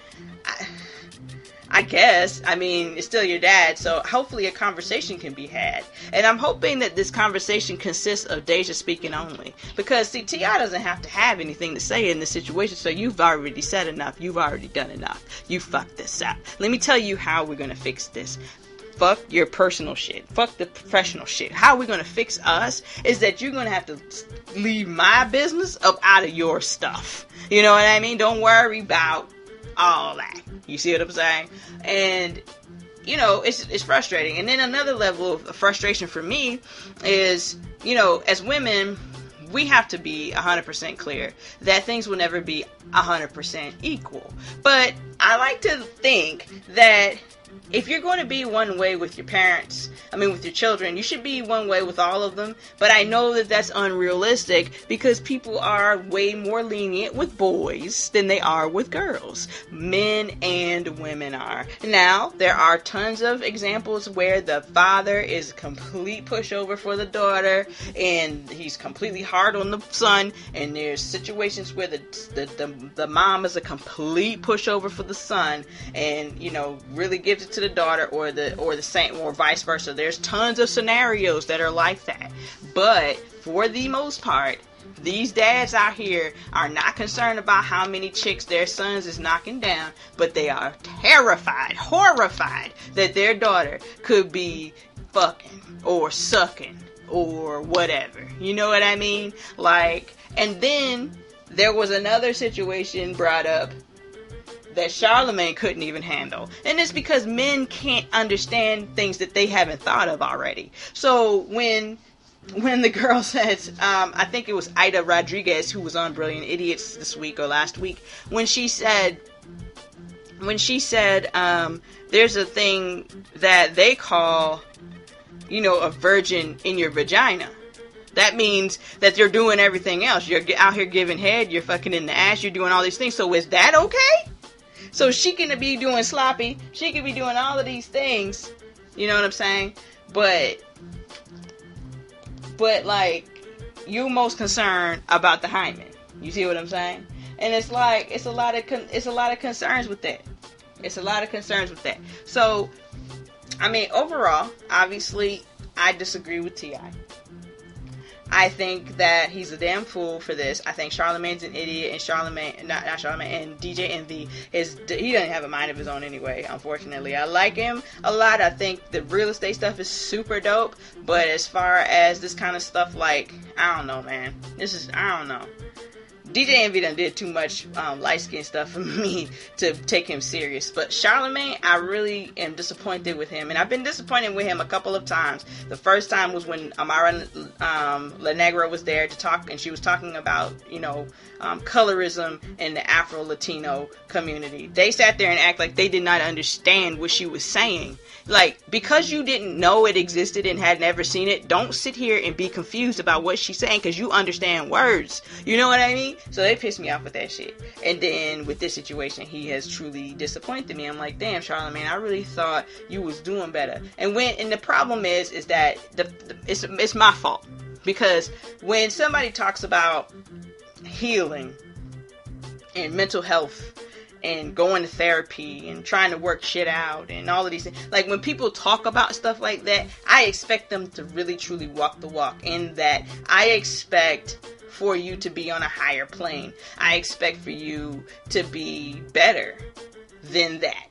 I guess. I mean, it's still your dad, so hopefully a conversation can be had. And I'm hoping that this conversation consists of Deja speaking only. Because, see, T.I. doesn't have to have anything to say in this situation, so you've already said enough. You've already done enough. You fucked this up. Let me tell you how we're going to fix this. Fuck your personal shit. Fuck the professional shit. How we're going to fix us is that you're going to have to leave my business up out of your stuff. You know what I mean? Don't worry about all that. You see what I'm saying? And, you know, it's frustrating. And then another level of frustration for me is, you know, as women, we have to be 100% clear that things will never be 100% equal. But I like to think that if you're going to be one way with your parents, with your children, you should be one way with all of them. But I know that that's unrealistic because people are way more lenient with boys than they are with girls. Men and women are. Now, there are tons of examples where the father is a complete pushover for the daughter and he's completely hard on the son. And there's situations where the mom is a complete pushover for the son and, you know, really gives it to the daughter, or the same, or vice versa. There's tons of scenarios that are like that. But for the most part, these dads out here are not concerned about how many chicks their sons is knocking down, but they are terrified, horrified that their daughter could be fucking or sucking or whatever. You know what I mean? Like, and then there was another situation brought up that Charlamagne couldn't even handle. And it's because men can't understand things that they haven't thought of already. So when the girl says, I think it was Ida Rodriguez who was on Brilliant Idiots this week or last week, when she said, there's a thing that they call, you know, a virgin in your vagina. That means that you're doing everything else. You're out here giving head, you're fucking in the ass, you're doing all these things. So is that okay? So she can be doing sloppy, she can be doing all of these things, you know what I'm saying? But like, you most concerned about the hymen. You see what I'm saying? And it's like, it's a lot of concerns with that. It's a lot of concerns with that. So, overall, obviously, I disagree with T.I. I think that he's a damn fool for this. I think Charlamagne's an idiot, and not Charlamagne, and DJ Envy he doesn't have a mind of his own anyway, unfortunately. I like him a lot. I think the real estate stuff is super dope, but as far as this kind of stuff, like, I don't know, man. I don't know. DJ Envy done did too much light skin stuff for me to take him serious. But Charlemagne, I really am disappointed with him, and I've been disappointed with him a couple of times. The first time was when Amara La Negra was there to talk, and she was talking about, colorism in the Afro-Latino community. They sat there and act like they did not understand what she was saying. Like, because you didn't know it existed and had never seen it, don't sit here and be confused about what she's saying, because you understand words. You know what I mean? So they pissed me off with that shit. And then with this situation, he has truly disappointed me. I'm like, damn, Charlemagne, I really thought you was doing better. And the problem is that it's my fault. Because when somebody talks about healing and mental health and going to therapy and trying to work shit out and all of these things, like, when people talk about stuff like that, I expect them to really truly walk the walk, in that I expect for you to be on a higher plane. I expect for you to be better than that.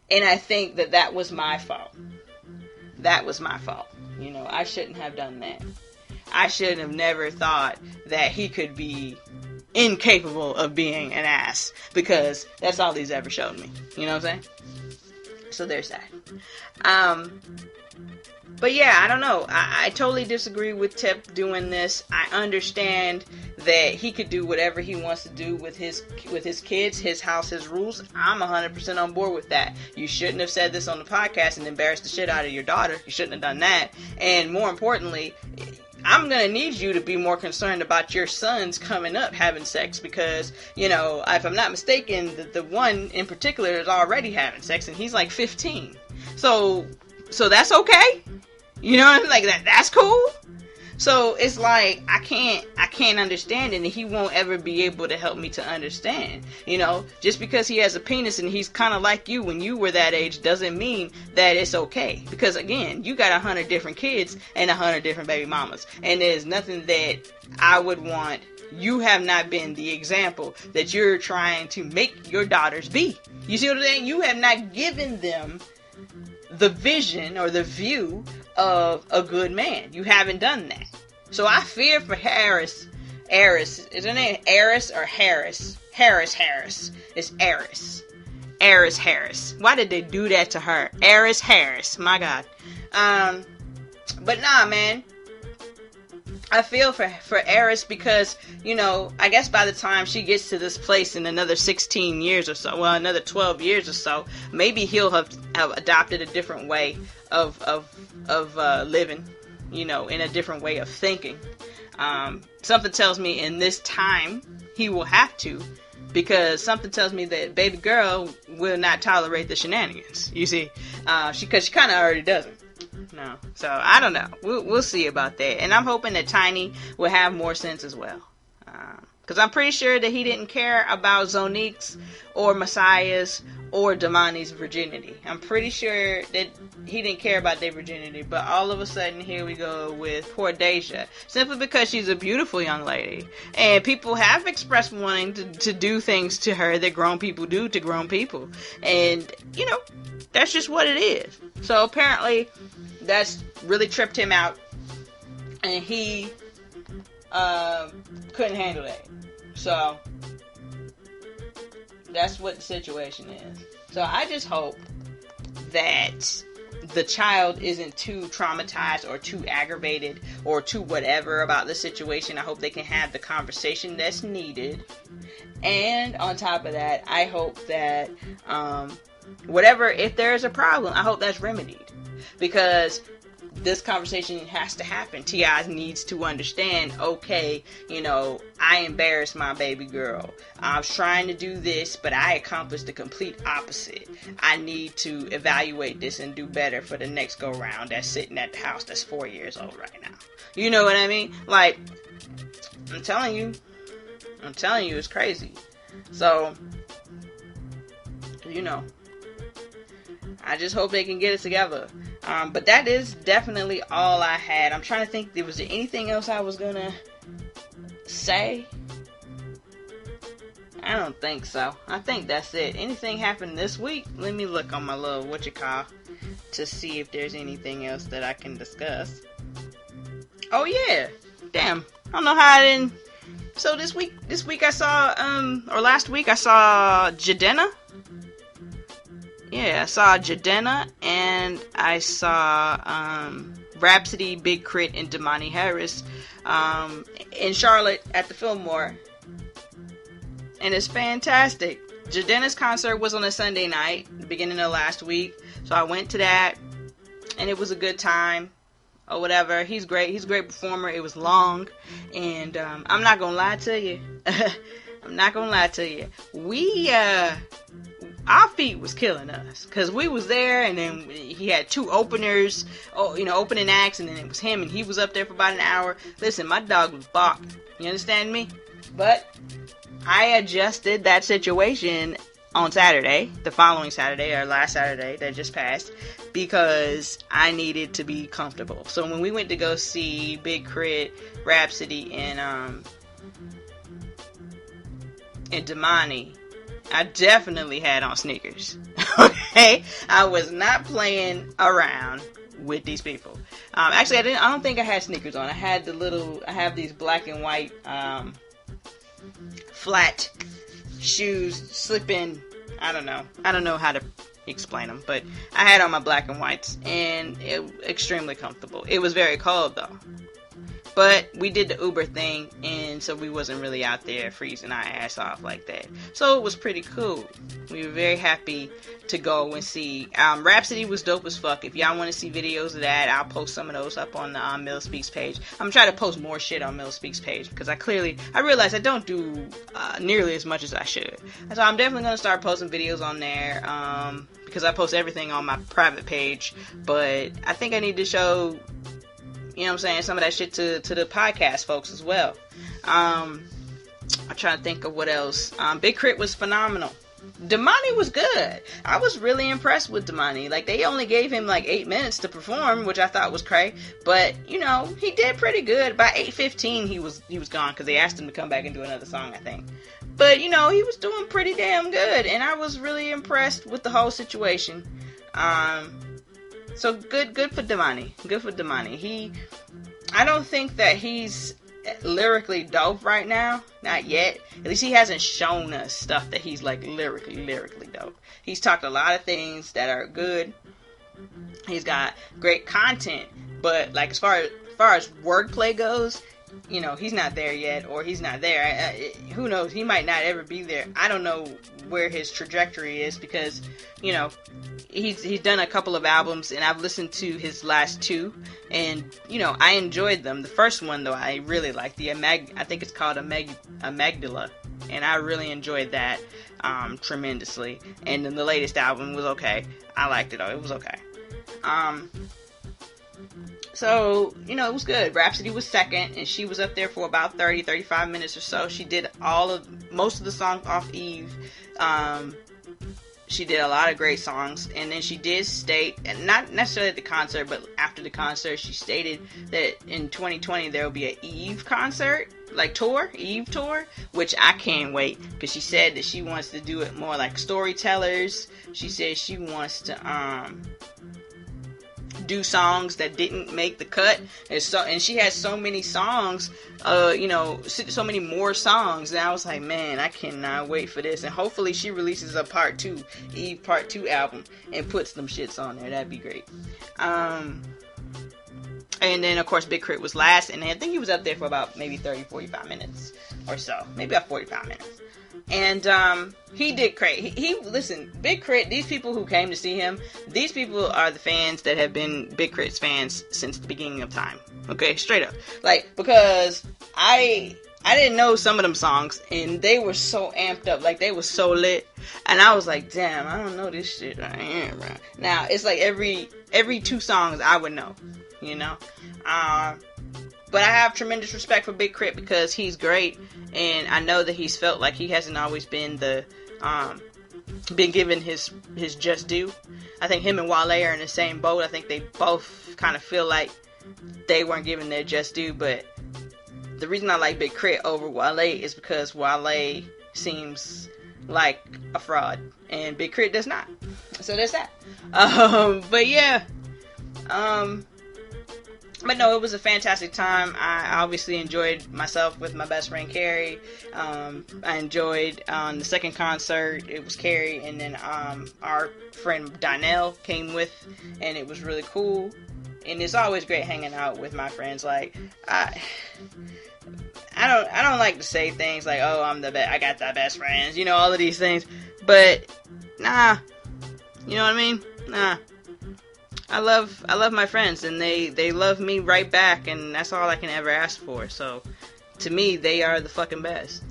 And I think that was my fault. That was my fault. I shouldn't have done that. I should have never thought that he could be incapable of being an ass, because that's all he's ever shown me. You know what I'm saying? So there's that. But yeah, I don't know. I totally disagree with Tip doing this. I understand that he could do whatever he wants to do with his kids, his house, his rules. I'm 100% on board with that. You shouldn't have said this on the podcast and embarrassed the shit out of your daughter. You shouldn't have done that. And more importantly, I'm going to need you to be more concerned about your sons coming up having sex, because, if I'm not mistaken, the one in particular is already having sex, and he's like 15. So that's okay? You know what I mean? Like, that's cool? So it's like, I can't understand it, and he won't ever be able to help me to understand. Just because he has a penis and he's kind of like you when you were that age doesn't mean that it's okay. Because again, you got 100 different kids and 100 different baby mamas, and there's nothing that I would want. You have not been the example that you're trying to make your daughters be. You see what I'm saying? You have not given them the vision or the view of a good man. You haven't done that. So I fear for Harris. Is her name Eris or Harris? Harris. It's Eris. Harris. Why did they do that to her? Eris Harris. My God. But nah, man. I feel for Eris, because, I guess by the time she gets to this place in another 16 years or so, well, another 12 years or so, maybe he'll have adopted a different way of living, in a different way of thinking. Something tells me in this time he will have to, because something tells me that baby girl will not tolerate the shenanigans. You see, because she kind of already doesn't. No. So, I don't know. We'll see about that. And I'm hoping that Tiny will have more sense as well. Because I'm pretty sure that he didn't care about Zonique's or Messiah's or Damani's virginity. I'm pretty sure that he didn't care about their virginity. But all of a sudden, here we go with poor Deja. Simply because she's a beautiful young lady. And people have expressed wanting to do things to her that grown people do to grown people. And, that's just what it is. So apparently, that's really tripped him out. And he couldn't handle that. So that's what the situation is. So I just hope that the child isn't too traumatized or too aggravated or too whatever about the situation. I hope they can have the conversation that's needed. And on top of that, I hope that if there's a problem, I hope that's remedied. Because this conversation has to happen. T.I. needs to understand, okay, I embarrassed my baby girl. I was trying to do this, but I accomplished the complete opposite. I need to evaluate this and do better for the next go round that's sitting at the house that's 4 years old right now. You know what I mean? Like, I'm telling you, it's crazy. So, I just hope they can get it together. But that is definitely all I had. I'm trying to think, was there anything else I was gonna say? I don't think so. I think that's it. Anything happened this week? Let me look on my little to see if there's anything else that I can discuss. Oh yeah. Damn. I don't know how I didn't So this week I saw, or last week I saw Jadena. Yeah, I saw Jadena, and I saw, Rapsody, Big Crit, and Damani Harris, in Charlotte at the Fillmore. And it's fantastic. Jadena's concert was on a Sunday night, the beginning of last week. So I went to that, and it was a good time. Or whatever. He's great. He's a great performer. It was long. And I'm not going to lie to you. I'm not going to lie to you. Our feet was killing us. Because we was there, and then he had two openers, opening acts, and then it was him, and he was up there for about an hour. Listen, my dog was barking. You understand me? But I adjusted that situation on Saturday, the following Saturday, or last Saturday that just passed, because I needed to be comfortable. So when we went to go see Big Crit, Rapsody, and Damani, I definitely had on sneakers. Okay? I was not playing around with these people. Actually, I don't think I had sneakers on. I have these black and white, flat shoes, slip-in. I don't know how to explain them, but I had on my black and whites, and it was extremely comfortable. It was very cold though, but we did the Uber thing, and so we wasn't really out there freezing our ass off like that. So it was pretty cool. We were very happy to go and see. Rapsody was dope as fuck. If y'all want to see videos of that, I'll post some of those up on the Mill Speaks page. I'm trying to post more shit on Mill Speaks page, because I realize I don't do nearly as much as I should. So I'm definitely going to start posting videos on there, because I post everything on my private page. But I think I need to show, some of that shit to the podcast folks as well. I'm trying to think of what else. Big Crit was phenomenal. Damani was good. I was really impressed with Damani. Like, they only gave him like 8 minutes to perform, which I thought was cray. But, he did pretty good. By 8:15 he was gone, because they asked him to come back and do another song, I think. But, he was doing pretty damn good, and I was really impressed with the whole situation. So good for Damani. Good for Damani. I don't think that he's lyrically dope right now. Not yet. At least he hasn't shown us stuff that he's like lyrically dope. He's talked a lot of things that are good. He's got great content, but like as far as wordplay goes, he's not there yet, or he's not there. Who knows? He might not ever be there. I don't know where his trajectory is, because he's done a couple of albums, and I've listened to his last two, and I enjoyed them. The first one though, I really liked. I think it's called Amygdala, and I really enjoyed that tremendously. And then the latest album was okay. I liked it. It was okay. So, it was good. Rapsody was second, and she was up there for about 35 minutes or so. She did most of the songs off Eve. She did a lot of great songs, and then she did state, and not necessarily at the concert, but after the concert, she stated that in 2020 there will be an Eve concert, Eve tour, which I can't wait, because she said that she wants to do it more like storytellers. She said she wants to, do songs that didn't make the cut, and she has so many songs, so many more songs, and I was like, man, I cannot wait for this. And hopefully she releases a Eve part 2 album and puts them shits on there. That'd be great. And then of course Big Crit was last, and I think he was up there for about maybe 30-45 minutes or so, maybe about 45 minutes. And he did great. Listen, Big Crit, these people who came to see him, these people are the fans that have been Big Crit's fans since the beginning of time. Okay, straight up. Because I didn't know some of them songs, and they were so amped up, they were so lit, and I was like, damn, I don't know this shit. Now it's like every 2 songs I would know, But I have tremendous respect for Big Crit, because he's great, and I know that he's felt like he hasn't always been been given his just due. I think him and Wale are in the same boat. I think they both kind of feel like they weren't given their just due, but the reason I like Big Crit over Wale is because Wale seems like a fraud, and Big Crit does not. So there's that. But yeah. But no, it was a fantastic time. I obviously enjoyed myself with my best friend Carrie. I enjoyed the second concert. It was Carrie, and then our friend Donnell came with, and it was really cool. And it's always great hanging out with my friends. Like I don't like to say things like, oh, I got the best friends, you know, all of these things. But nah, you know what I mean? Nah. I love my friends, and they love me right back, and that's all I can ever ask for. So, to me, they are the fucking best.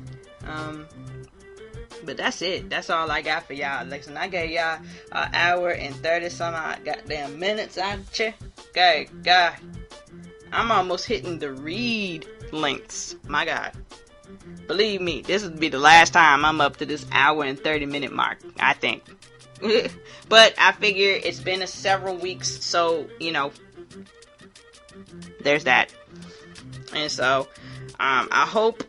But that's it. That's all I got for y'all. Listen, I gave y'all an hour and 30 some odd goddamn minutes out you. Okay, God. I'm almost hitting the read lengths. My God. Believe me, this will be the last time I'm up to this hour and 30 minute mark, I think. But I figure it's been several weeks, so, you know, there's that. And so, I hope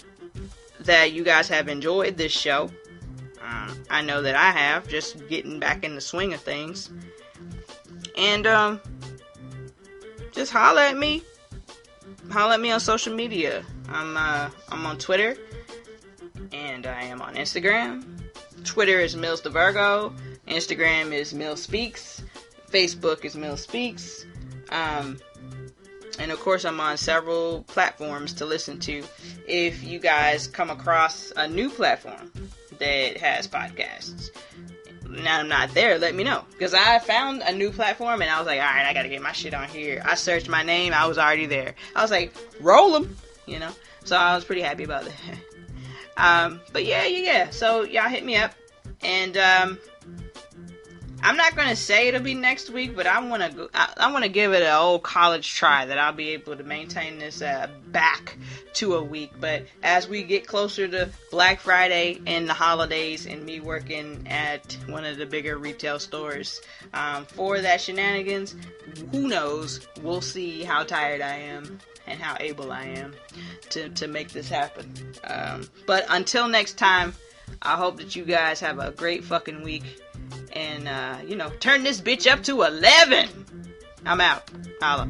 that you guys have enjoyed this show. I know that I have, just getting back in the swing of things. And, just holler at me. Holler at me on social media. I'm on Twitter, and I am on Instagram. Twitter is Mills the Virgo. Instagram is Mill Speaks. Facebook is Mill Speaks. And of course, I'm on several platforms to listen to. If you guys come across a new platform that has podcasts, now I'm not there, let me know. Because I found a new platform, and I was like, alright, I gotta get my shit on here. I searched my name, I was already there. I was like, roll them, you know? So I was pretty happy about that. But yeah. So y'all hit me up. And, I'm not gonna say it'll be next week, but I wanna give it an old college try that I'll be able to maintain this back to a week. But as we get closer to Black Friday and the holidays, and me working at one of the bigger retail stores for that shenanigans, who knows? We'll see how tired I am and how able I am to make this happen. But until next time, I hope that you guys have a great fucking week. And, turn this bitch up to 11. I'm out. Holla.